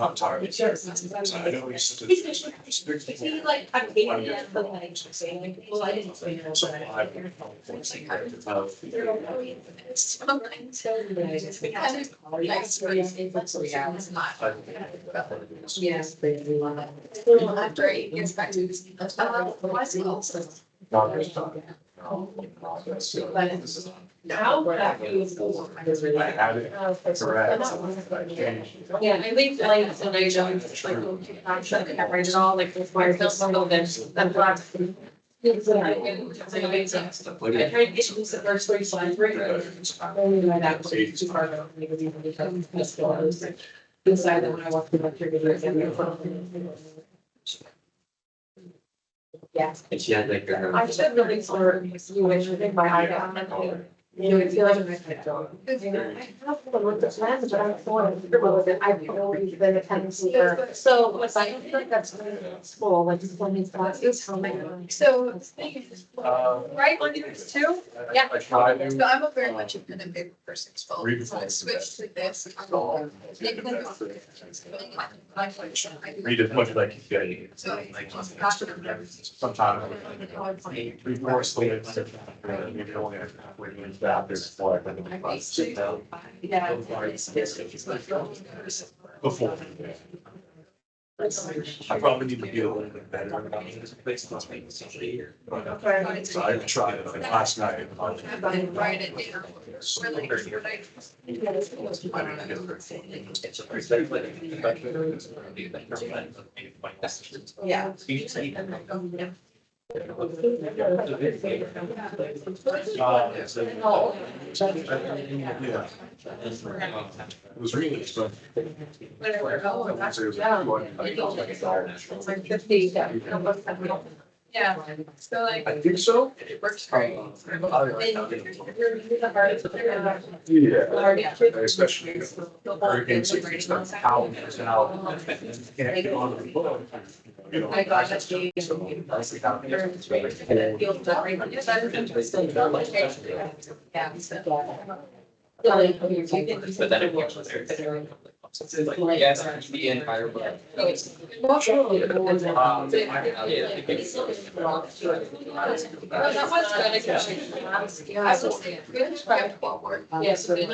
entirely. I know he's. See, like, I'm hating it, but like, well, I didn't say that. So Yes. After it gets back to this. Now that feels cool. I had it correct. Yeah, I leave late and I don't like, I'm sure I can write it all, like, before I feel some of this, I'm glad. It's amazing. I tried to get these the first 3 slides, right? Only by that was too far, because you become just inside that when I walk through my trigger. Yeah. I should really for you, I should think my eye down. You know, it feels like I have to look at plans, but I'm for I've always been a tendency for. So, what's I feel like that's school, like just when these classes, how many. So, the thing is, right on yours too? Yeah. I tried to. So I'm a very much a pen and paper person, so I switched to this. Read as much as I can get. So. Sometimes. Read more slowly. Maybe only that there's more. Yeah. Before. I probably need to be a little bit better about this place. So I tried it last night. Write it down. Really, Yeah. Yeah. It was really expensive. It's like 50. yeah, so like, I think so. it works great. Yeah. Especially hurricane season starts howling out. Can't get on the boat. You know. I got that. So, that's the kind of- Yeah. But then it works with their. Yes, the entire. That was good. I will say it. Good described what work. Yeah, so they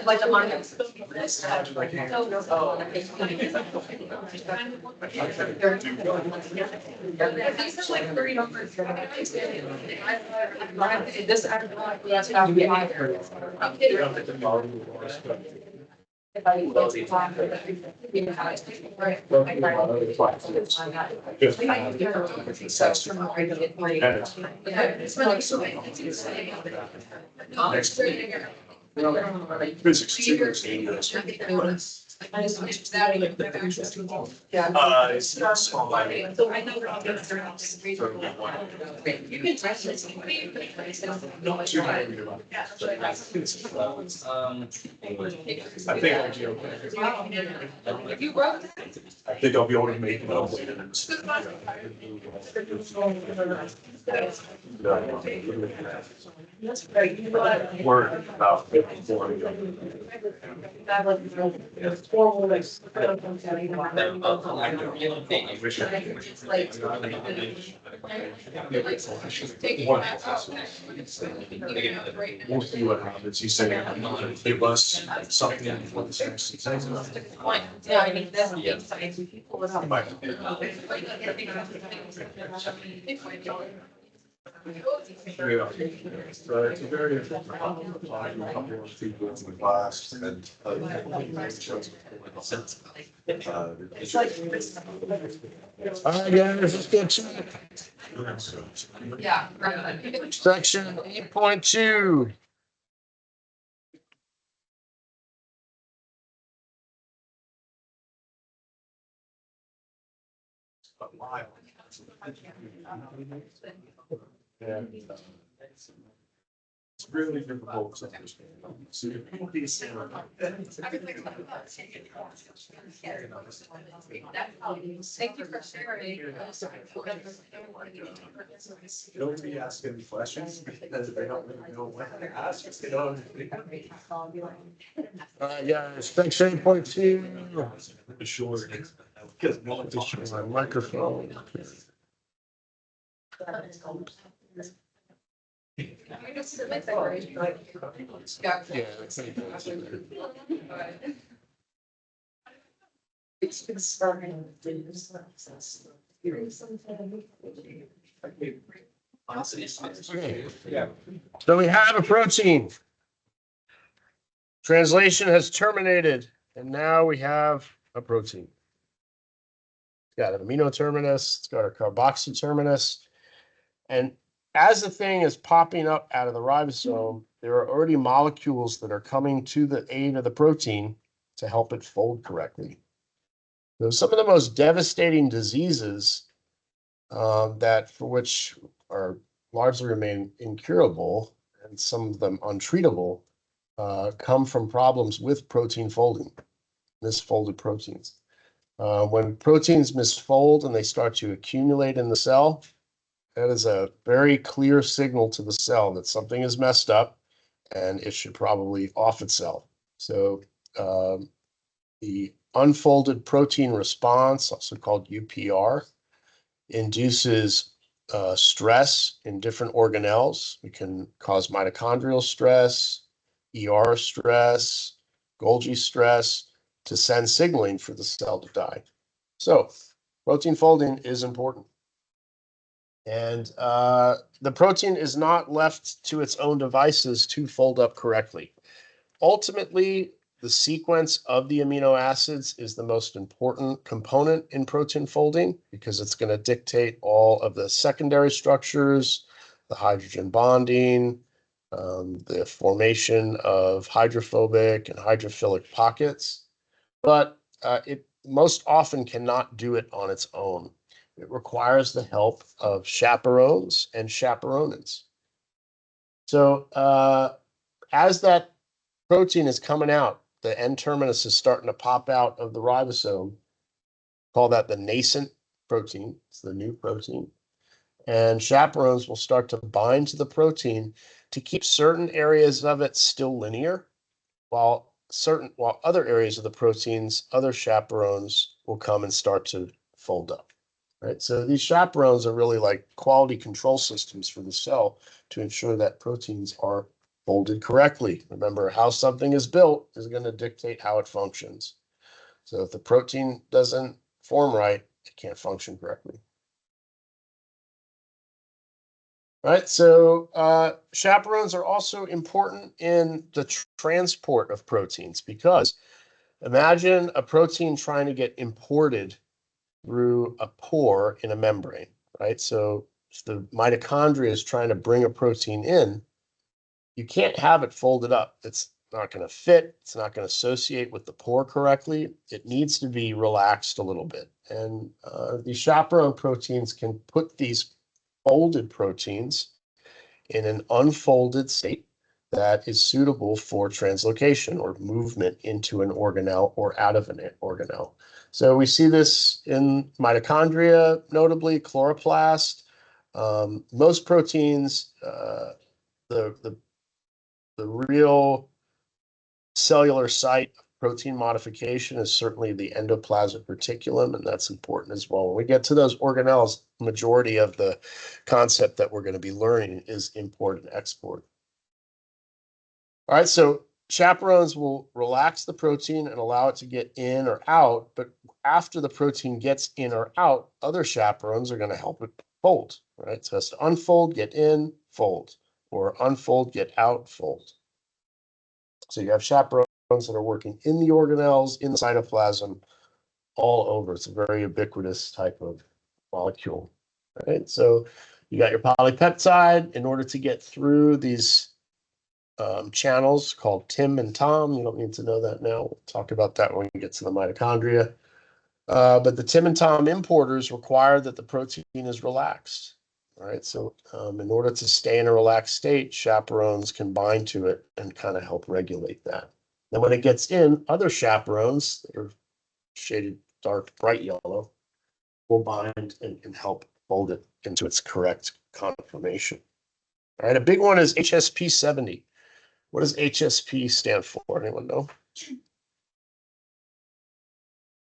Like the market. These are like 30 numbers. This actually, that's how we hire. Physics teachers. Yeah. It's not small. So I know. You can test this. I think I'll be okay. If you wrote that. I think I'll be able to make it up later. That's right. You know what? We're about 54. That like, formal, like. We'll see what happens. He's saying, give us something for the next. Yeah, I mean, that's the science, we can pull it up. Yeah. So it's a very important. A couple of people in the class and. It's like. All right, guys, let's get to Yeah. Right. section 8.2. Yeah. It's really difficult to understand. So you put these in. Thank you for sharing. Don't be asking questions because they don't really know what to ask. They don't. All right, guys, section 8.2. Sure. Because no one's sure. My microphone. You just submit that, right? Yeah. Yeah, that's 8.2. It's been starting. Okay. Yeah. So we have a protein. Translation has terminated, and now we have a protein. It's got an amino terminus, it's got a carboxy terminus, and as the thing is popping up out of the ribosome, there are already molecules that are coming to the aid of the protein to help it fold correctly. So some of the most devastating diseases that for which are largely remain incurable and some of them untreatable come from problems with protein folding, misfolded proteins. When proteins misfold and they start to accumulate in the cell, that is a very clear signal to the cell that something is messed up and it should probably off itself. So the unfolded protein response, also called UPR, induces stress in different organelles. We can cause mitochondrial stress, ER stress, Golgi stress to send signaling for the cell to die. So protein folding is important. And the protein is not left to its own devices to fold up correctly. Ultimately, the sequence of the amino acids is the most important component in protein folding because it's going to dictate all of the secondary structures, the hydrogen bonding, the formation of hydrophobic and hydrophilic pockets. But it most often cannot do it on its own. It requires the help of chaperones and chaperonins. So as that protein is coming out, the N-terminus is starting to pop out of the ribosome. Call that the nascent protein. It's the new protein. And chaperones will start to bind to the protein to keep certain areas of it still linear while other areas of the proteins, other chaperones will come and start to fold up. Right, so these chaperones are really like quality control systems for the cell to ensure that proteins are folded correctly. Remember, how something is built is going to dictate how it functions. So if the protein doesn't form right, it can't function correctly. Right, so chaperones are also important in the transport of proteins, because imagine a protein trying to get imported through a pore in a membrane, right? So if the mitochondria is trying to bring a protein in, you can't have it folded up. It's not going to fit. It's not going to associate with the pore correctly. It needs to be relaxed a little bit. And these chaperone proteins can put these folded proteins in an unfolded state that is suitable for translocation or movement into an organelle or out of an organelle. So we see this in mitochondria, notably chloroplast. Most proteins, the real cellular site of protein modification is certainly the endoplasmic reticulum, and that's important as well. When we get to those organelles, majority of the concept that we're going to be learning is import and export. All right, so chaperones will relax the protein and allow it to get in or out, but after the protein gets in or out, other chaperones are going to help it fold, right? So it has to unfold, get in, fold, or unfold, get out, fold. So you have chaperones that are working in the organelles, in the cytoplasm, all over. It's a very ubiquitous type of molecule, right? So you got your polypeptide. In order to get through these channels called Tim and Tom. You don't need to know that now. We'll talk about that when we get to the mitochondria. But the Tim and Tom importers require that the protein is relaxed. All right, so in order to stay in a relaxed state, chaperones can bind to it and kind of help regulate that. Then when it gets in, other chaperones that are shaded dark, bright yellow will bind and help fold it into its correct conformation. All right, a big one is HSP70. What does HSP stand for? Anyone know?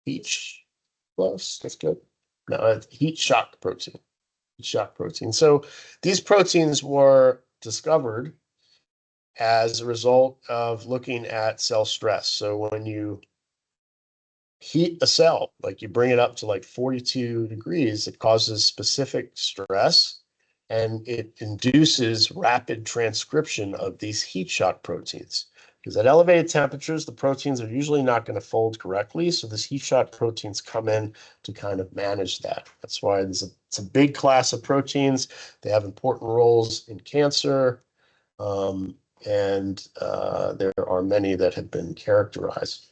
Heat plus. That's good. No, it's heat shock protein. Heat shock protein. So these proteins were discovered as a result of looking at cell stress. So when you heat a cell, like you bring it up to like 42 degrees, it causes specific stress, and it induces rapid transcription of these heat shock proteins. Because at elevated temperatures, the proteins are usually not going to fold correctly. So this heat shock proteins come in to kind of manage that. That's why it's a big class of proteins. They have important roles in cancer. And there are many that have been characterized.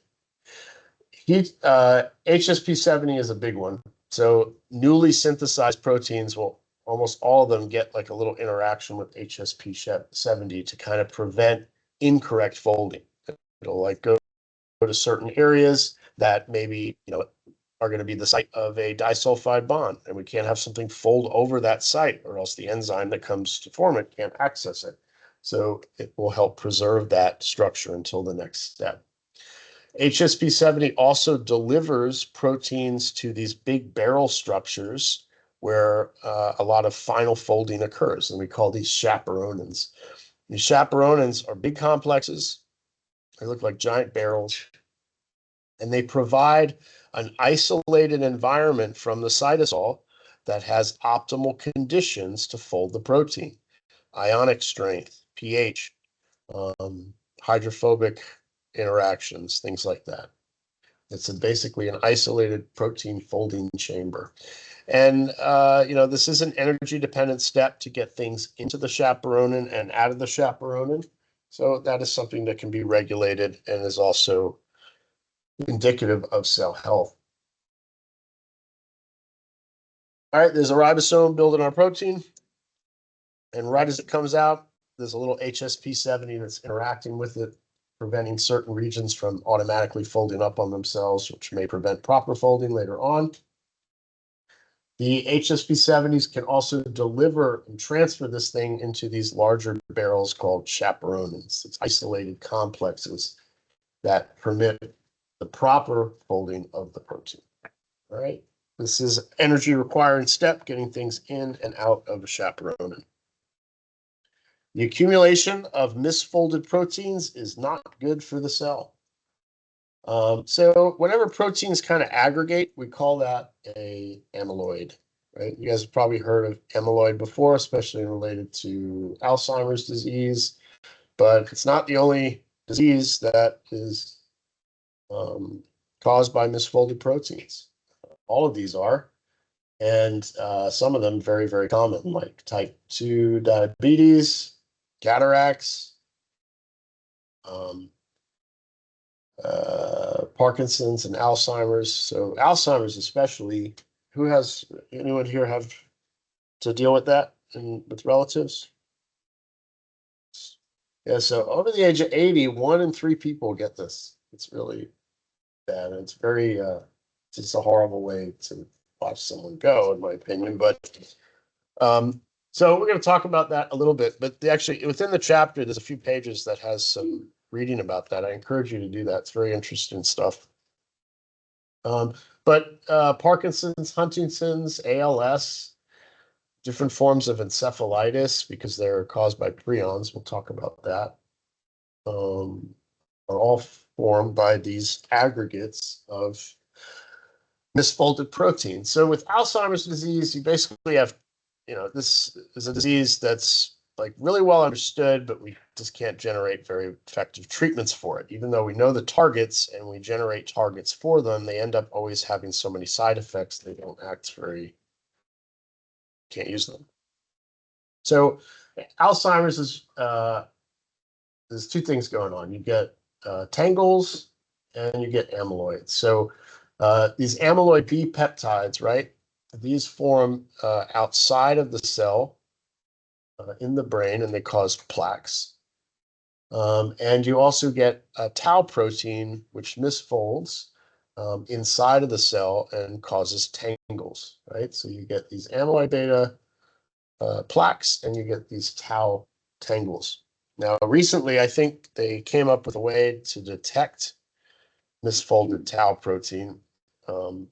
HSP70 is a big one. So newly synthesized proteins will almost all of them get like a little interaction with HSP70 to kind of prevent incorrect folding. It'll like go to certain areas that maybe, are going to be the site of a disulfide bond, and we can't have something fold over that site, or else the enzyme that comes to form it can't access it. So it will help preserve that structure until the next step. HSP70 also delivers proteins to these big barrel structures where a lot of final folding occurs, and we call these chaperonins. These chaperonins are big complexes. They look like giant barrels, and they provide an isolated environment from the cytosol that has optimal conditions to fold the protein: ionic strength, pH, hydrophobic interactions, things like that. It's basically an isolated protein folding chamber. And, this is an energy dependent step to get things into the chaperonin and out of the chaperonin. So that is something that can be regulated and is also indicative of cell health. All right, there's a ribosome building our protein. And right as it comes out, there's a little HSP70 that's interacting with it, preventing certain regions from automatically folding up on themselves, which may prevent proper folding later on. The HSP70s can also deliver and transfer this thing into these larger barrels called chaperonins. It's isolated complexes that permit the proper folding of the protein. All right. This is energy requiring step, getting things in and out of a chaperonin. The accumulation of misfolded proteins is not good for the cell. So whenever proteins kind of aggregate, we call that a amyloid, right? You guys have probably heard of amyloid before, especially related to Alzheimer's disease, but it's not the only disease that is caused by misfolded proteins. All of these are, and some of them very, very common, like type 2 diabetes, cataracts, Parkinson's and Alzheimer's. So Alzheimer's especially, anyone here have to deal with that with relatives? Yeah, so over the age of 80, 1 in 3 people get this. It's really bad. It's very, it's just a horrible way to watch someone go, in my opinion. But so we're going to talk about that a little bit. But actually, within the chapter, there's a few pages that has some reading about that. I encourage you to do that. It's very interesting stuff. But Parkinson's, Huntington's, ALS, different forms of encephalitis, because they're caused by prions, we'll talk about that, are all formed by these aggregates of misfolded proteins. So with Alzheimer's disease, you basically have, this is a disease that's like really well understood, but we just can't generate very effective treatments for it. Even though we know the targets and we generate targets for them, they end up always having so many side effects, they don't act can't use them. So Alzheimer's is, there's two things going on. You get tangles and you get amyloid. So these amyloid B peptides, right? These form outside of the cell in the brain, and they cause plaques. And you also get a tau protein, which misfolds inside of the cell and causes tangles, right? So you get these amyloid beta plaques, and you get these tau tangles. Now, recently, I think they came up with a way to detect misfolded tau protein.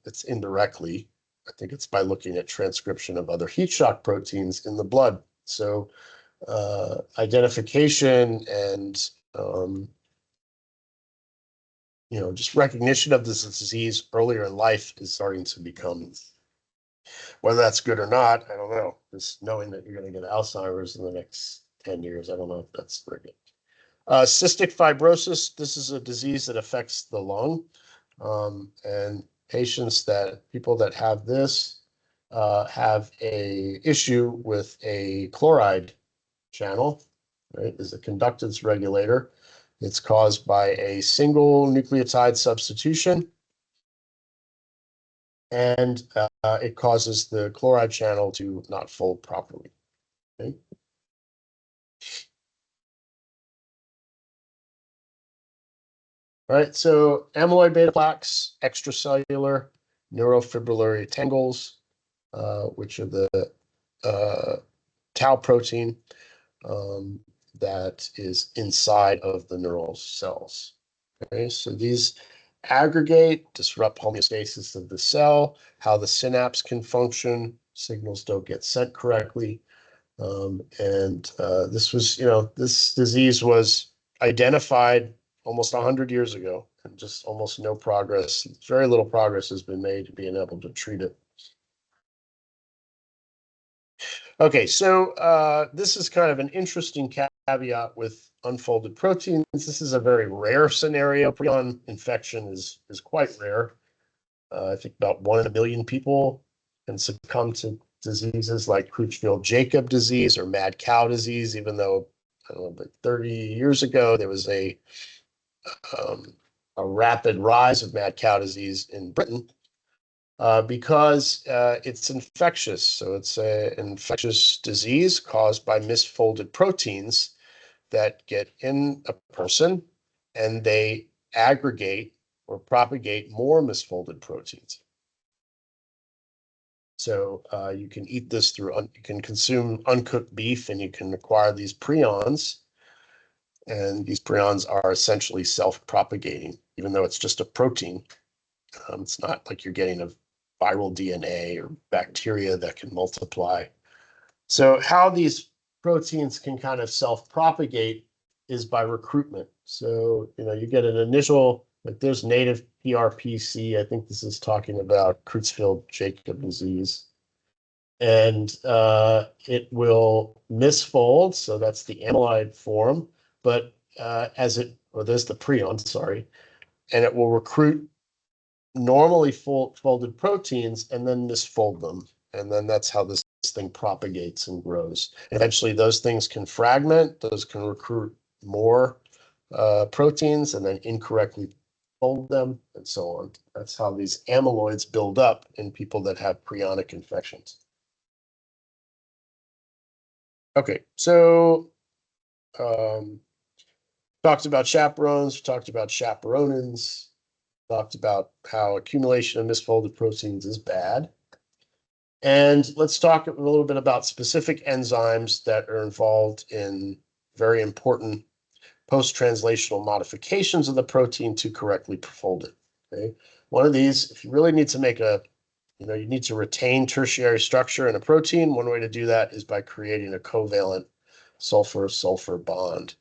It's indirectly. I think it's by looking at transcription of other heat shock proteins in the blood. So identification and just recognition of this disease earlier in life is starting to become, whether that's good or not, I don't know. Just knowing that you're going to get Alzheimer's in the next 10 years, I don't know if that's very good. Cystic fibrosis, this is a disease that affects the lung. And people that have this have a issue with a chloride channel, right? Is a conductance regulator. It's caused by a single nucleotide substitution, and it causes the chloride channel to not fold properly. Okay. All right, so amyloid beta plaques, extracellular neurofibrillary tangles, which are the tau protein that is inside of the neural cells. Okay, so these aggregate, disrupt homeostasis of the cell, how the synapse can function, signals don't get sent correctly. This disease was identified almost 100 years ago, and just almost no progress, very little progress has been made to being able to treat it. Okay, so this is kind of an interesting caveat with unfolded proteins. This is a very rare scenario. Prion infection is quite rare. I think about 1 in a million people can succumb to diseases like Creutzfeldt-Jakob disease or mad cow disease, even though, I don't know, but 30 years ago, there was a rapid rise of mad cow disease in Britain because it's infectious. So it's an infectious disease caused by misfolded proteins that get in a person, and they aggregate or propagate more misfolded proteins. So you can eat this you can consume uncooked beef, and you can acquire these prions. And these prions are essentially self-propagating, even though it's just a protein. It's not like you're getting a viral DNA or bacteria that can multiply. So how these proteins can kind of self-propagate is by recruitment. So, you get an initial, like there's native PRPC. I think this is talking about Creutzfeldt-Jakob disease. And it will misfold, so that's the amyloid form, but there's the prion, sorry, and it will recruit normally folded proteins and then misfold them. And then that's how this thing propagates and grows. Eventually, those things can fragment, those can recruit more proteins and then incorrectly fold them, and so on. That's how these amyloids build up in people that have prionic infections. Okay, so talked about chaperones, talked about chaperonins, talked about how accumulation of misfolded proteins is bad. And let's talk a little bit about specific enzymes that are involved in very important post-translational modifications of the protein to correctly fold it. Okay, one of these, if you really need to make you need to retain tertiary structure in a protein. One way to do that is by creating a covalent sulfur-sulfur bond.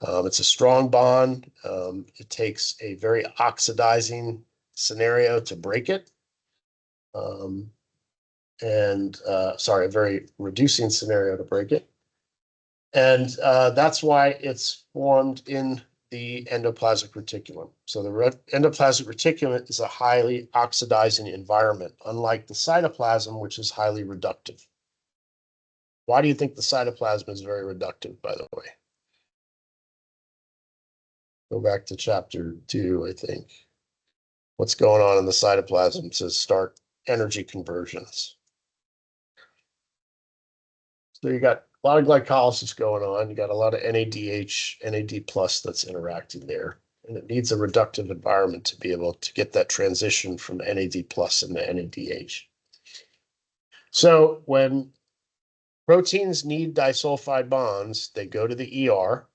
It's a strong bond. It takes a very oxidizing scenario to break it. A very reducing scenario to break it. And that's why it's formed in the endoplasmic reticulum. So the endoplasmic reticulum is a highly oxidizing environment, unlike the cytoplasm, which is highly reductive. Why do you think the cytoplasm is very reductive, by the way? Go back to chapter 2, I think. What's going on in the cytoplasm to start energy conversions? So you got a lot of glycolysis going on. You got a lot of NADH, NAD plus that's interacting there. And it needs a reductive environment to be able to get that transition from NAD plus into NADH. So when proteins need disulfide bonds, they go to the ER,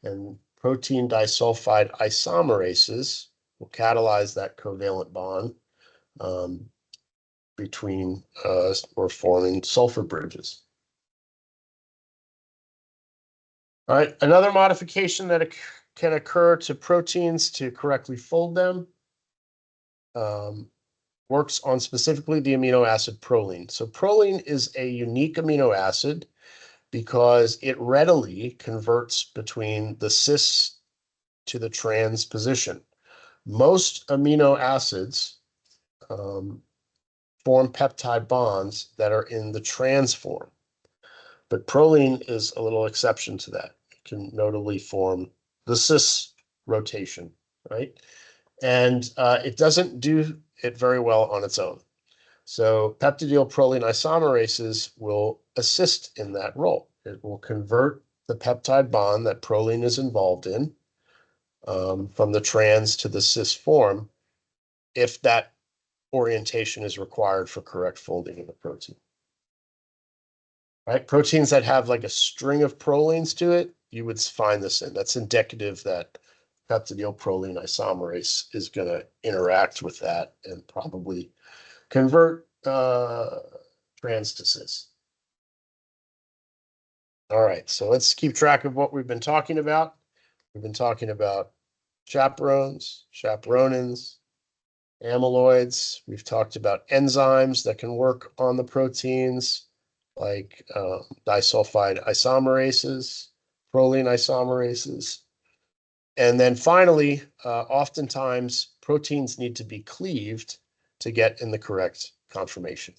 and protein disulfide isomerases will catalyze that covalent bond between or forming sulfur bridges. All right, another modification that can occur to proteins to correctly fold them works on specifically the amino acid proline. So proline is a unique amino acid because it readily converts between the cis to the trans position. Most amino acids form peptide bonds that are in the trans form, but proline is a little exception to that. It can notably form the cis rotation, right? And it doesn't do it very well on its own. So peptidyl proline isomerases will assist in that role. It will convert the peptide bond that proline is involved in from the trans to the cis form if that orientation is required for correct folding of the protein. Right? Proteins that have like a string of prolines to it, you would find this in. That's indicative that peptidyl proline isomerase is going to interact with that and probably convert trans to cis. All right, so let's keep track of what we've been talking about. We've been talking about chaperones, chaperonins, amyloids. We've talked about enzymes that can work on the proteins, like disulfide isomerases, proline isomerases. And then finally, oftentimes proteins need to be cleaved to get in the correct conformation.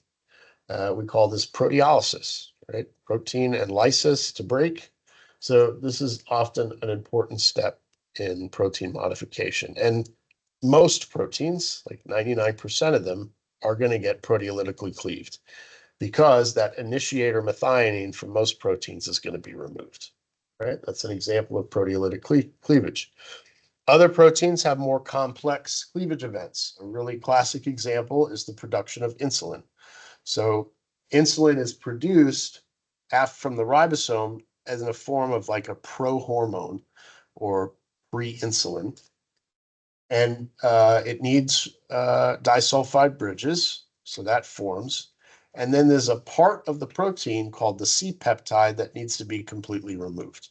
We call this proteolysis, right? Protein and lysis to break. So this is often an important step in protein modification. And most proteins, like 99% of them, are going to get proteolytically cleaved because that initiator methionine from most proteins is going to be removed, right? That's an example of proteolytic cleavage. Other proteins have more complex cleavage events. A really classic example is the production of insulin. So insulin is produced from the ribosome as in a form of like a prohormone or pre-insulin. And it needs disulfide bridges, so that forms. And then there's a part of the protein called the C-peptide that needs to be completely removed.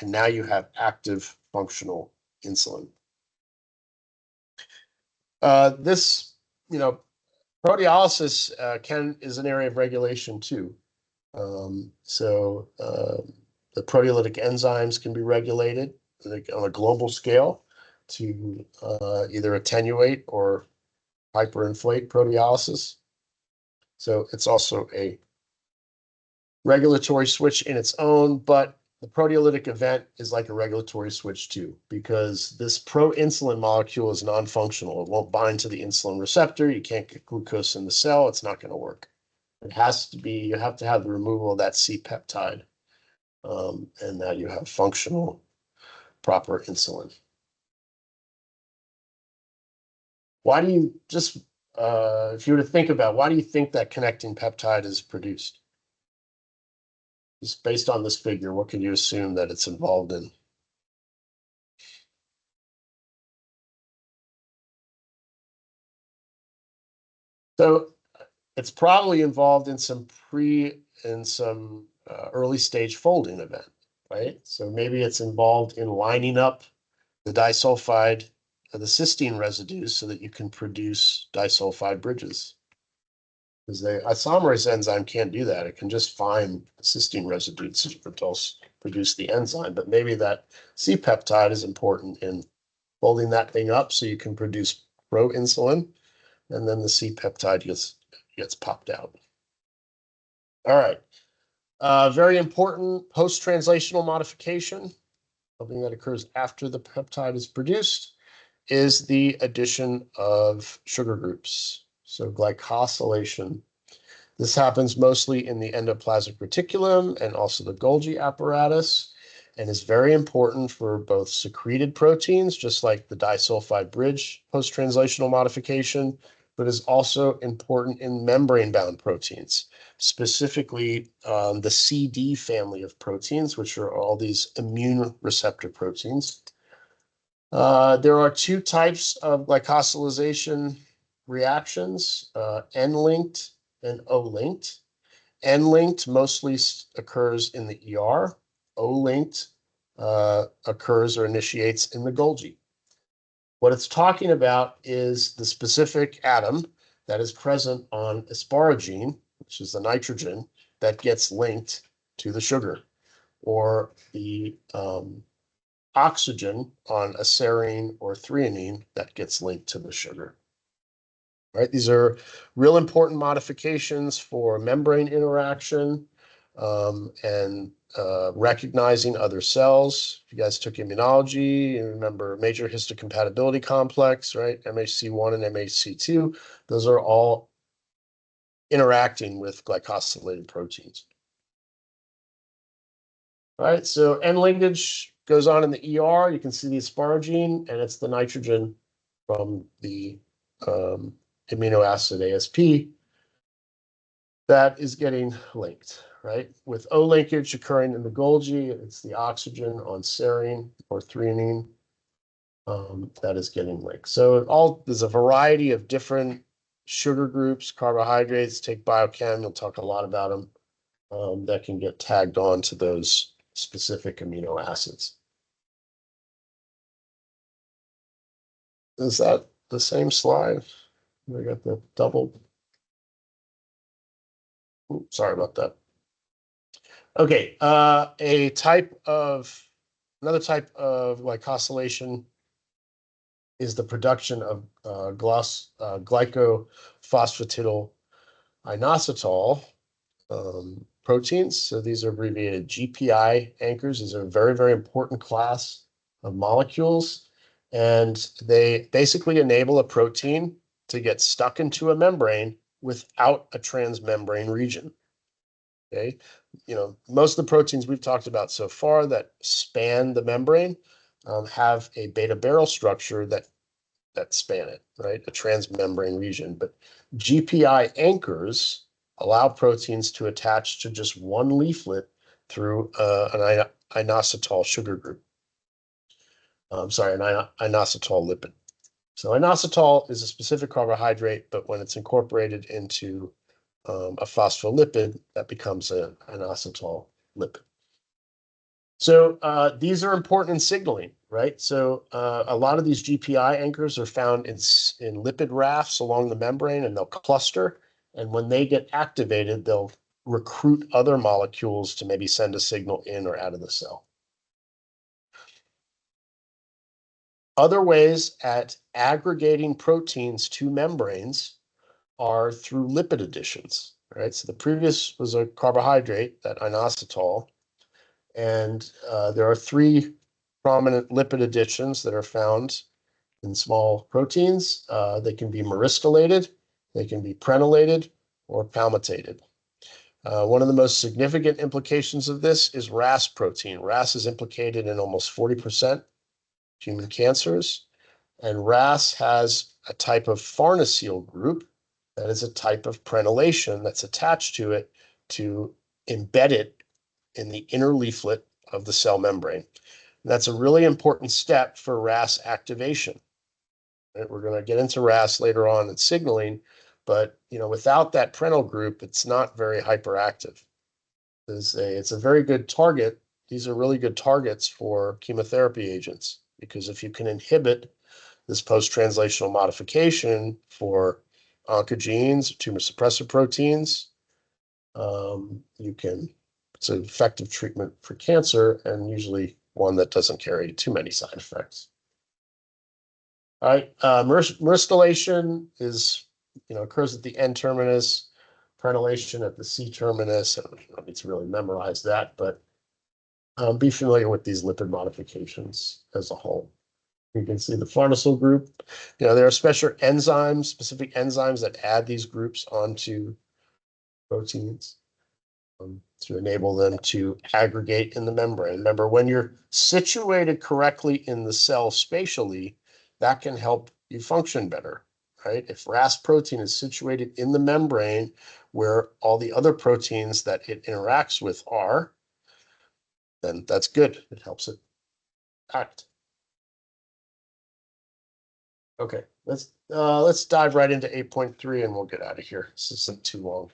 And now you have active functional insulin. This, proteolysis is an area of regulation too. The proteolytic enzymes can be regulated on a global scale to either attenuate or hyperinflate proteolysis. So it's also a regulatory switch in its own, but the proteolytic event is like a regulatory switch too, because this pro-insulin molecule is non-functional. It won't bind to the insulin receptor. You can't get glucose in the cell. It's not going to work. It has to be, you have to have the removal of that C-peptide. And now you have functional, proper insulin. Why do you just, if you were to think about, why do you think that connecting peptide is produced? Just based on this figure, what can you assume that it's involved in? So it's probably involved in some early stage folding event, right? So maybe it's involved in lining up the disulfide, the cysteine residues so that you can produce disulfide bridges. Because the isomerase enzyme can't do that. It can just find the cysteine residues to produce the enzyme. But maybe that C-peptide is important in folding that thing up so you can produce pro-insulin, and then the C-peptide gets popped out. All right. Very important post-translational modification, something that occurs after the peptide is produced, is the addition of sugar groups. So glycosylation. This happens mostly in the endoplasmic reticulum and also the Golgi apparatus, and is very important for both secreted proteins, just like the disulfide bridge post-translational modification, but is also important in membrane-bound proteins, specifically the CD family of proteins, which are all these immune receptor proteins. There are two types of glycosylation reactions, N-linked and O-linked. N-linked mostly occurs in the ER. O-linked occurs or initiates in the Golgi. What it's talking about is the specific atom that is present on asparagine, which is the nitrogen, that gets linked to the sugar, or the oxygen on a serine or threonine that gets linked to the sugar. Right? These are real important modifications for membrane interaction and recognizing other cells. If you guys took immunology, you remember major histocompatibility complex, right? MHC1 and MHC2, those are all interacting with glycosylated proteins. All right, so N-linkage goes on in the ER. You can see the asparagine, and it's the nitrogen from the amino acid ASP that is getting linked, right? With O linkage occurring in the Golgi, it's the oxygen on serine or threonine that is getting linked. So there's a variety of different sugar groups, carbohydrates, take biochem, you'll talk a lot about them, that can get tagged on to those specific amino acids. Is that the same slide? I got the double. Oops, sorry about that. Okay, another type of glycosylation is the production of glycophosphatidyl inositol proteins. So these are abbreviated GPI anchors. These are a very, very important class of molecules, and they basically enable a protein to get stuck into a membrane without a transmembrane region. Okay, most of the proteins we've talked about so far that span the membrane have a beta barrel structure that span it, right? A transmembrane region. But GPI anchors allow proteins to attach to just one leaflet through an inositol sugar group. I'm sorry, an inositol lipid. So inositol is a specific carbohydrate, but when it's incorporated into a phospholipid, that becomes an inositol lipid. So these are important in signaling, right? So a lot of these GPI anchors are found in lipid rafts along the membrane, and they'll cluster. And when they get activated, they'll recruit other molecules to maybe send a signal in or out of the cell. Other ways at aggregating proteins to membranes are through lipid additions, right? So the previous was a carbohydrate, that inositol. And there are three prominent lipid additions that are found in small proteins. They can be myristylated, they can be prenylated, or palmitated. One of the most significant implications of this is RAS protein. RAS is implicated in almost 40% of human cancers. And RAS has a type of farnesyl group that is a type of prenylation that's attached to it to embed it in the inner leaflet of the cell membrane. And that's a really important step for RAS activation. Right? We're going to get into RAS later on in signaling, but without that prenyl group, it's not very hyperactive. It's a very good target. These are really good targets for chemotherapy agents, because if you can inhibit this post-translational modification for oncogenes, tumor suppressor proteins, it's an effective treatment for cancer, and usually one that doesn't carry too many side effects. All right, myristylation occurs at the N terminus, prenylation at the C terminus. I don't need to really memorize that, but be familiar with these lipid modifications as a whole. You can see the farnesyl group. There are specific enzymes that add these groups onto proteins to enable them to aggregate in the membrane. Remember, when you're situated correctly in the cell spatially, that can help you function better, right? If RAS protein is situated in the membrane where all the other proteins that it interacts with are, then that's good. It helps it act. Okay, let's dive right into 8.3 and we'll get out of here. This isn't too long.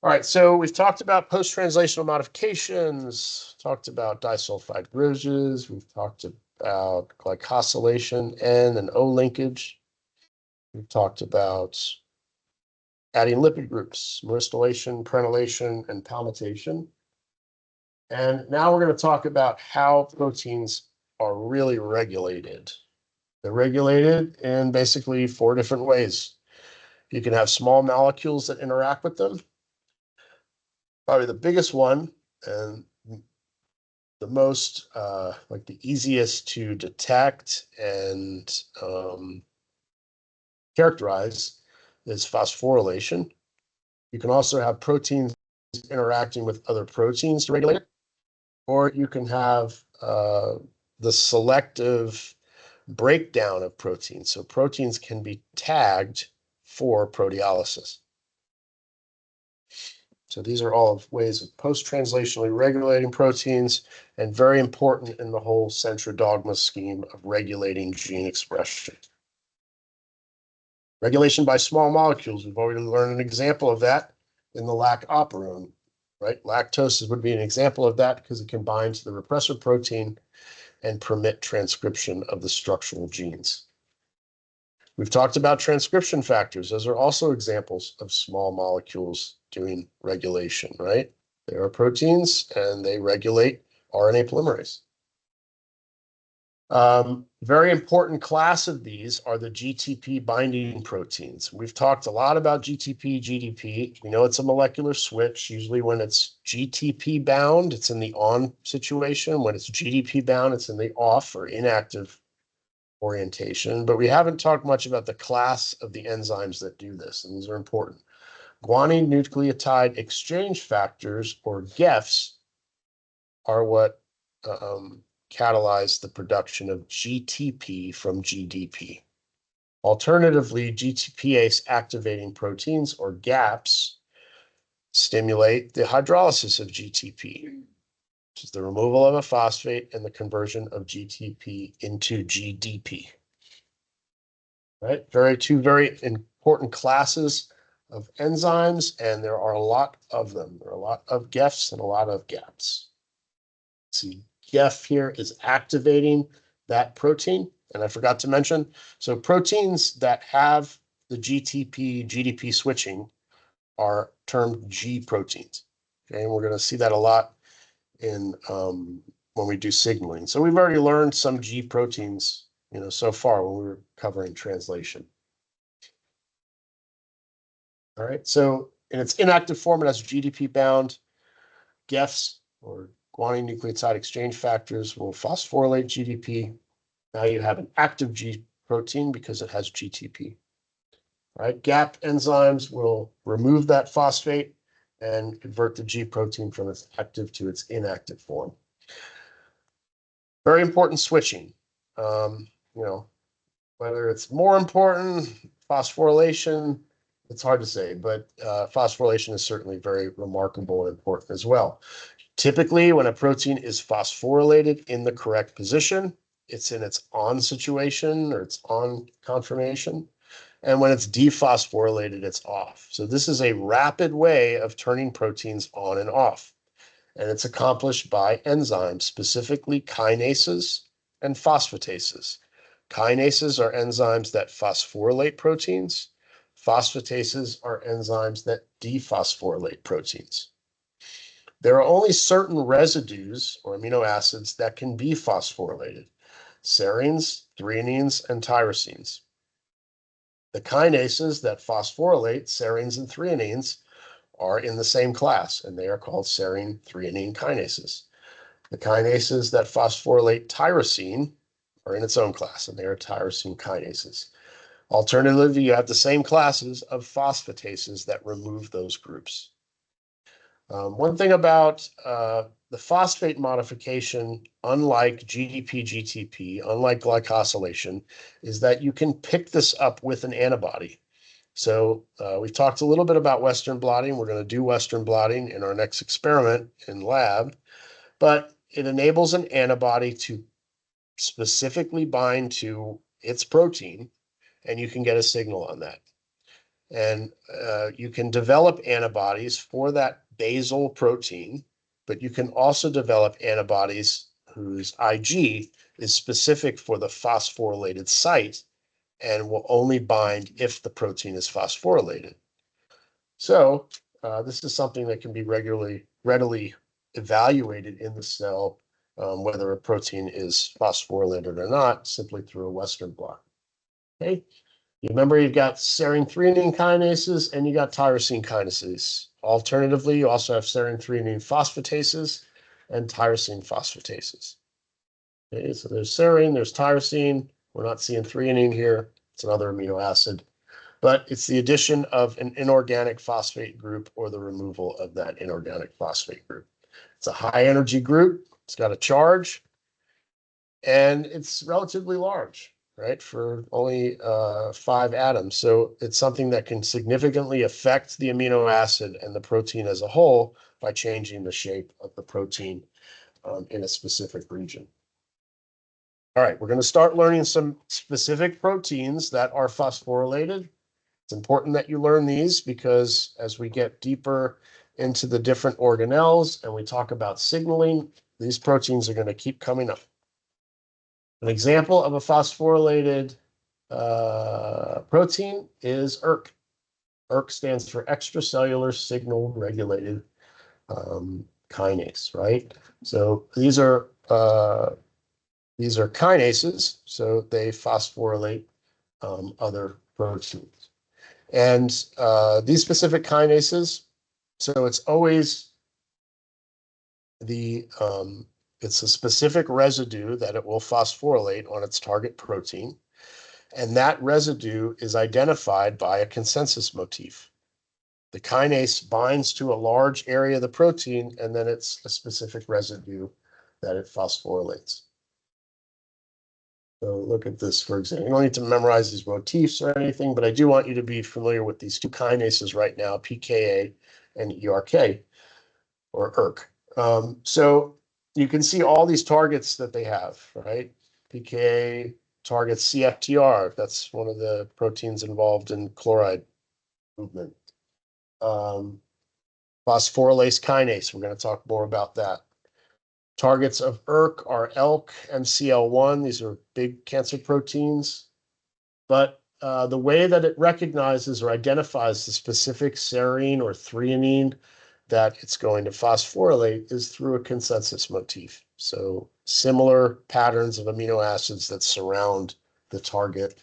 All right, so we've talked about post-translational modifications, talked about disulfide bridges, we've talked about glycosylation, N and O linkage. We've talked about adding lipid groups, myristylation, prenylation, and palmitation. And now we're going to talk about how proteins are really regulated. They're regulated in basically 4 different ways. You can have small molecules that interact with them. Probably the biggest one and the most the easiest to detect and characterize is phosphorylation. You can also have proteins interacting with other proteins to regulate it, or you can have the selective breakdown of proteins. So proteins can be tagged for proteolysis. So these are all ways of post-translationally regulating proteins, and very important in the whole centrodogma scheme of regulating gene expression. Regulation by small molecules. We've already learned an example of that in the lac operon, right? Lactose would be an example of that because it can bind to the repressor protein and permit transcription of the structural genes. We've talked about transcription factors. Those are also examples of small molecules doing regulation, right? They are proteins and they regulate RNA polymerase. Very important class of these are the GTP binding proteins. We've talked a lot about GTP, GDP. We know it's a molecular switch. Usually when it's GTP bound, it's in the on situation. When it's GDP bound, it's in the off or inactive orientation. But we haven't talked much about the class of the enzymes that do this, and these are important. Guanine nucleotide exchange factors, or GEFs, are what catalyze the production of GTP from GDP. Alternatively, GTPase activating proteins, or GAPs, stimulate the hydrolysis of GTP, which is the removal of a phosphate and the conversion of GTP into GDP. Right? Two very important classes of enzymes, and there are a lot of them. There are a lot of GEFs and a lot of GAPs. See, GEF here is activating that protein, and I forgot to mention, so proteins that have the GTP, GDP switching are termed G proteins. Okay, and we're going to see that a lot in when we do signaling. So we've already learned some G proteins, so far when we were covering translation. All right, so in its inactive form, it has GDP bound GEFs, or guanine nucleotide exchange factors, will phosphorylate GDP. Now you have an active G protein because it has GTP. Right? GAP enzymes will remove that phosphate and convert the G protein from its active to its inactive form. Very important switching. Whether it's more important, phosphorylation, it's hard to say, but phosphorylation is certainly very remarkable and important as well. Typically, when a protein is phosphorylated in the correct position, it's in its on situation or its on conformation. And when it's dephosphorylated, it's off. So this is a rapid way of turning proteins on and off. And it's accomplished by enzymes, specifically kinases and phosphatases. Kinases are enzymes that phosphorylate proteins. Phosphatases are enzymes that dephosphorylate proteins. There are only certain residues or amino acids that can be phosphorylated: serines, threonines, and tyrosines. The kinases that phosphorylate serines and threonines are in the same class, and they are called serine threonine kinases. The kinases that phosphorylate tyrosine are in its own class, and they are tyrosine kinases. Alternatively, you have the same classes of phosphatases that remove those groups. One thing about the phosphate modification, unlike GDP-GTP, unlike glycosylation, is that you can pick this up with an antibody. So we've talked a little bit about Western blotting. We're going to do Western blotting in our next experiment in lab, but it enables an antibody to specifically bind to its protein, and you can get a signal on that. And you can develop antibodies for that basal protein, but you can also develop antibodies whose IG is specific for the phosphorylated site and will only bind if the protein is phosphorylated. So this is something that can be readily evaluated in the cell, whether a protein is phosphorylated or not, simply through a Western blot. Okay. You remember you've got serine threonine kinases and you got tyrosine kinases. Alternatively, you also have serine threonine phosphatases and tyrosine phosphatases. Okay, so there's serine, there's tyrosine. We're not seeing threonine here. It's another amino acid, but it's the addition of an inorganic phosphate group or the removal of that inorganic phosphate group. It's a high energy group. It's got a charge, and it's relatively large, right, for only 5 atoms. So it's something that can significantly affect the amino acid and the protein as a whole by changing the shape of the protein in a specific region. All right, we're going to start learning some specific proteins that are phosphorylated. It's important that you learn these because as we get deeper into the different organelles and we talk about signaling, these proteins are going to keep coming up. An example of a phosphorylated protein is ERK. ERK stands for extracellular signal regulated kinase, right? So these are kinases, so they phosphorylate other proteins. And these specific kinases, so it's always it's a specific residue that it will phosphorylate on its target protein. And that residue is identified by a consensus motif. The kinase binds to a large area of the protein, and then it's a specific residue that it phosphorylates. So look at this, for example. You don't need to memorize these motifs or anything, but I do want you to be familiar with these two kinases right now, PKA and ERK or ERK. So you can see all these targets that they have, right? PKA targets CFTR. That's one of the proteins involved in chloride movement. Phosphorylase kinase. We're going to talk more about that. Targets of ERK are ELK, MCL1. These are big cancer proteins. But the way that it recognizes or identifies the specific serine or threonine that it's going to phosphorylate is through a consensus motif. So similar patterns of amino acids that surround the target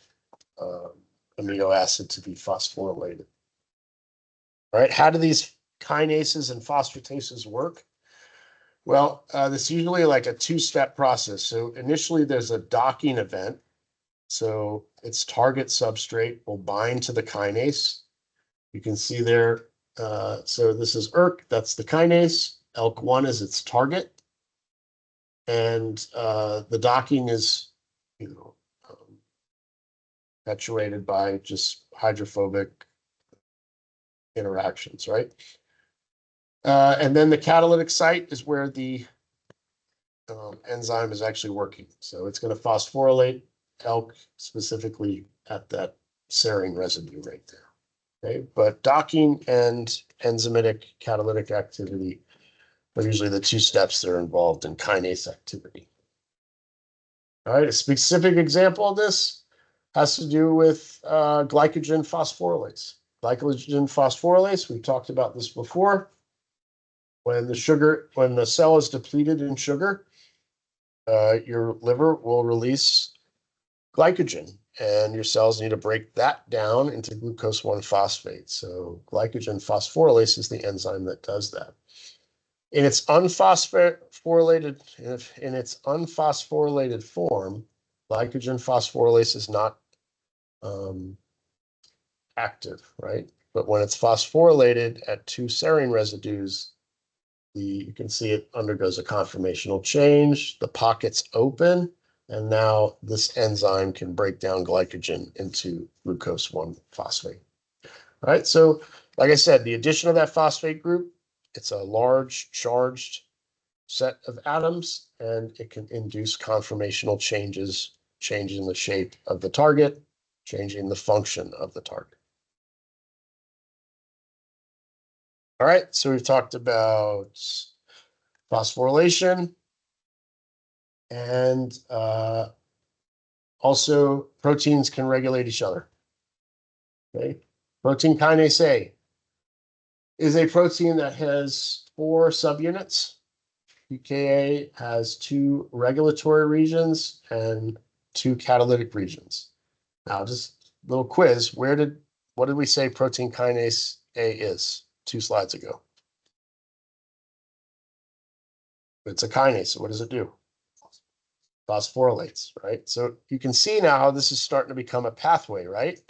amino acid to be phosphorylated. All right, how do these kinases and phosphatases work? Well, this is usually like a two-step process. So initially there's a docking event. So its target substrate will bind to the kinase. You can see there, so this is ERK, that's the kinase. ELK1 is its target. And the docking is, perpetuated by just hydrophobic interactions, right? And then the catalytic site is where the enzyme is actually working. So it's going to phosphorylate ELK specifically at that serine residue right there. Okay, but docking and enzymatic catalytic activity are usually the two steps that are involved in kinase activity. All right, a specific example of this has to do with glycogen phosphorylase. Glycogen phosphorylase, we've talked about this before. When the cell is depleted in sugar, your liver will release glycogen, and your cells need to break that down into glucose 1-phosphate. So glycogen phosphorylase is the enzyme that does that. In its unphosphorylated form, glycogen phosphorylase is not active, right? But when it's phosphorylated at 2 serine residues, you can see it undergoes a conformational change. The pockets open, and now this enzyme can break down glycogen into glucose 1-phosphate. All right, so like I said, the addition of that phosphate group, it's a large charged set of atoms, and it can induce conformational changes, changing the shape of the target, changing the function of the target. All right, so we've talked about phosphorylation and also proteins can regulate each other. Okay, protein kinase A is a protein that has 4 subunits. PKA has 2 regulatory regions and 2 catalytic regions. Now, just a little quiz. What did we say protein kinase A is 2 slides ago? It's a kinase. So what does it do? Phosphorylates, right? So you can see now how this is starting to become a pathway, right?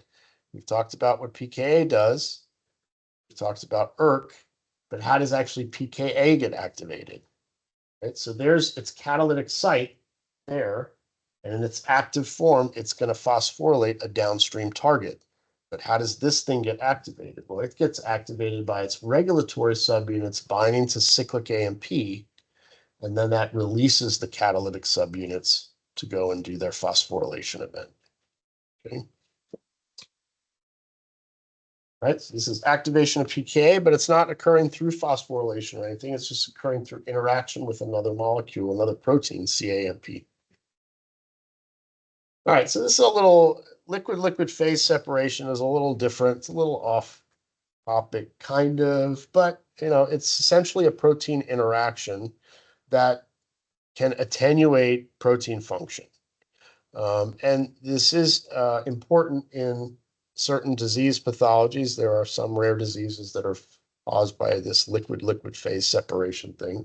We've talked about what PKA does. We've talked about ERK, but how does actually PKA get activated? Right? So there's its catalytic site there, and in its active form, it's going to phosphorylate a downstream target. But how does this thing get activated? Well, it gets activated by its regulatory subunits binding to cyclic AMP, and then that releases the catalytic subunits to go and do their phosphorylation event. Okay. Right, so this is activation of PKA, but it's not occurring through phosphorylation or anything. It's just occurring through interaction with another molecule, another protein, CAMP. All right, so this is a little liquid-liquid phase separation is a little different. It's a little off topic, kind of, but it's essentially a protein interaction that can attenuate protein function. And this is important in certain disease pathologies. There are some rare diseases that are caused by this liquid-liquid phase separation thing.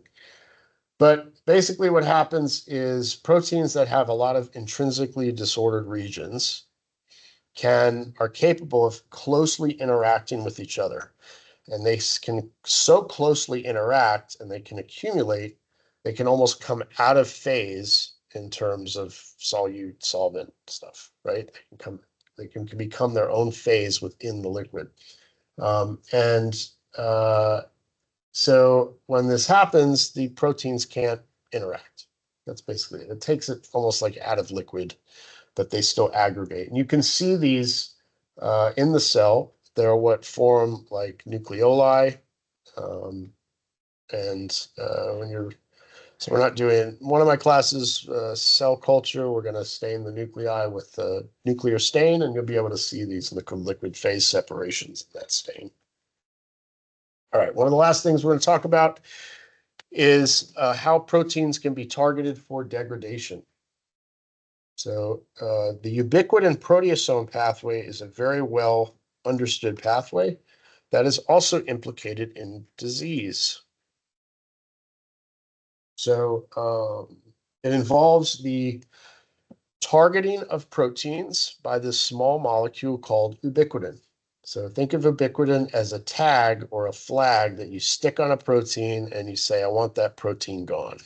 But basically what happens is proteins that have a lot of intrinsically disordered regions are capable of closely interacting with each other. And they can so closely interact and they can accumulate, they can almost come out of phase in terms of solute, solvent stuff, right? They can become their own phase within the liquid. And So when this happens, the proteins can't interact. That's basically it. It takes it almost like out of liquid, but they still aggregate. And you can see these in the cell. They're what form like nucleoli. And when you're, so we're not doing, one of my classes, cell culture, we're going to stain the nuclei with the nuclear stain, and you'll be able to see these liquid phase separations in that stain. All right, one of the last things we're going to talk about is how proteins can be targeted for degradation. So the ubiquitin proteasome pathway is a very well understood pathway that is also implicated in disease. So it involves the targeting of proteins by this small molecule called ubiquitin. So think of ubiquitin as a tag or a flag that you stick on a protein and you say, I want that protein gone.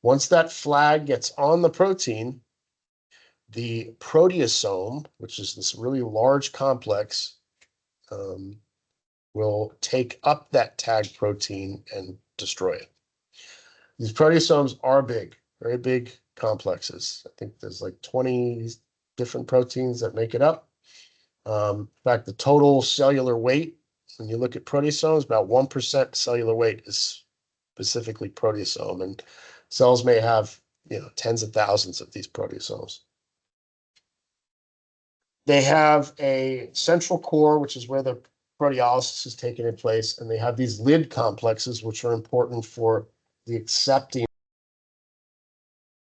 Once that flag gets on the protein, the proteasome, which is this really large complex, will take up that tagged protein and destroy it. These proteasomes are big, very big complexes. I think there's like 20 different proteins that make it up. In fact, the total cellular weight, when you look at proteasomes, about 1% cellular weight is specifically proteasome, and cells may have, tens of thousands of these proteasomes. They have a central core, which is where the proteolysis is taking place, and they have these lid complexes, which are important for the accepting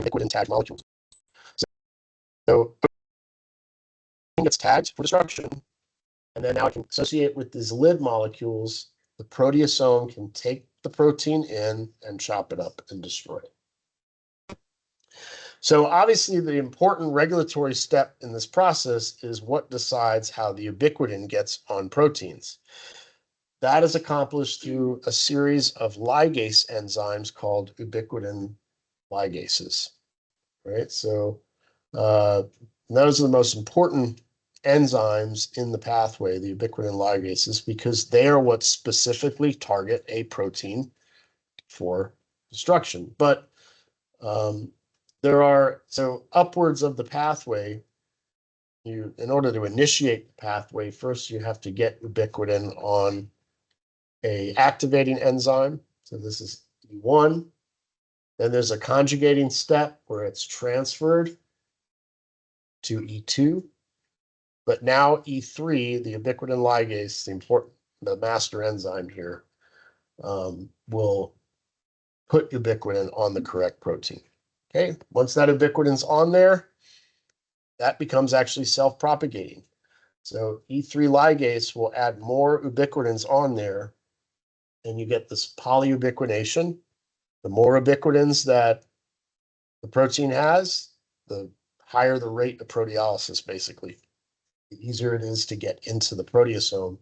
liquid and tagged molecules. So it gets tagged for destruction, and then now it can associate with these lid molecules. The proteasome can take the protein in and chop it up and destroy it. So obviously the important regulatory step in this process is what decides how the ubiquitin gets on proteins. That is accomplished through a series of ligase enzymes called ubiquitin ligases, right? So those are the most important enzymes in the pathway, the ubiquitin ligases, because they are what specifically target a protein for destruction. But there are, so upwards of the pathway, in order to initiate the pathway, first you have to get ubiquitin on a activating enzyme. So this is E1. Then there's a conjugating step where it's transferred to E2. But now E3, the ubiquitin ligase, the master enzyme here, will put ubiquitin on the correct protein. Okay, once that ubiquitin's on there, that becomes actually self-propagating. So E3 ligase will add more ubiquitins on there, and you get this polyubiquination. The more ubiquitins that the protein has, the higher the rate of proteolysis, basically. The easier it is to get into the proteasome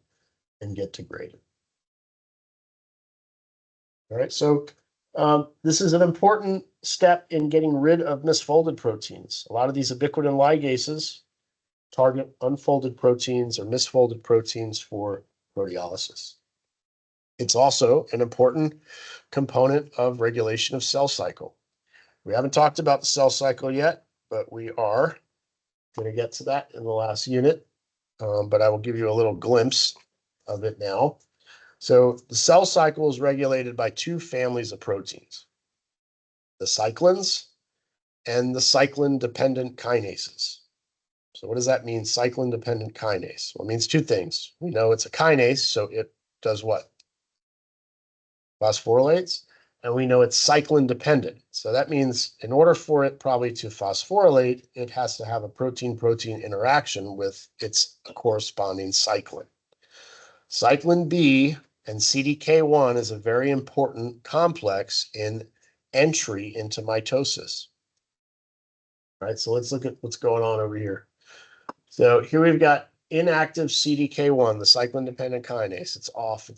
and get degraded. All right, so this is an important step in getting rid of misfolded proteins. A lot of these ubiquitin ligases target unfolded proteins or misfolded proteins for proteolysis. It's also an important component of regulation of cell cycle. We haven't talked about the cell cycle yet, but we are going to get to that in the last unit. But I will give you a little glimpse of it now. So the cell cycle is regulated by two families of proteins, the cyclins and the cyclin-dependent kinases. So what does that mean, cyclin-dependent kinase? Well, it means two things. We know it's a kinase, so it does what? Phosphorylates, and we know it's cyclin-dependent. So that means in order for it probably to phosphorylate, it has to have a protein-protein interaction with its corresponding cyclin. Cyclin B and CDK1 is a very important complex in entry into mitosis. All right, so let's look at what's going on over here. So here we've got inactive CDK1, the cyclin-dependent kinase. It's off,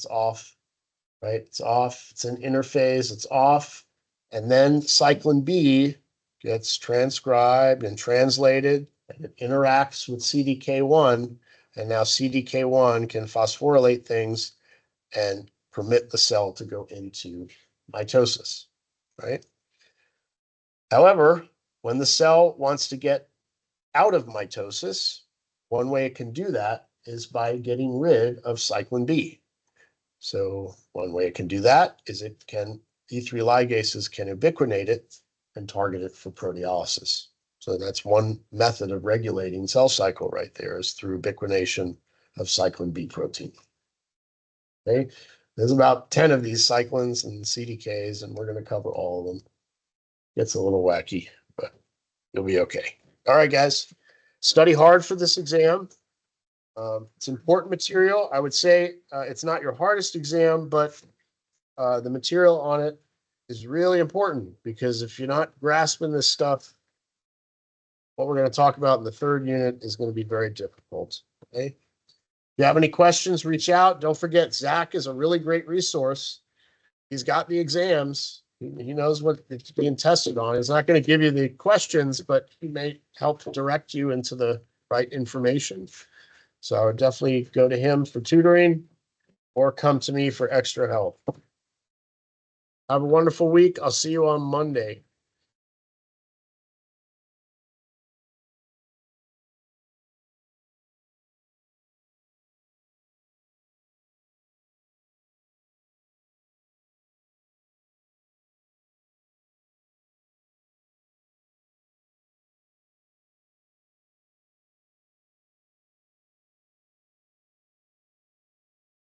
right? It's off, it's in interphase, it's off. And then cyclin B gets transcribed and translated, and it interacts with CDK1. And now CDK1 can phosphorylate things and permit the cell to go into mitosis, right? However, when the cell wants to get out of mitosis, one way it can do that is by getting rid of cyclin B. So one way it can do that is E3 ligases can ubiquinate it and target it for proteolysis. So that's one method of regulating cell cycle right there, is through ubiquination of cyclin B protein. Okay, there's about 10 of these cyclins and CDKs, and we're going to cover all of them. Gets a little wacky, but you'll be okay. All right, guys, study hard for this exam. It's important material. I would say it's not your hardest exam, but the material on it is really important, because if you're not grasping this stuff, what we're going to talk about in the third unit is going to be very difficult. Okay. If you have any questions, reach out. Don't forget, Zach is a really great resource. He's got the exams. He knows what it's being tested on. He's not going to give you the questions, but he may help direct you into the right information. So I would definitely go to him for tutoring or come to me for extra help. Have a wonderful week. I'll see you on Monday.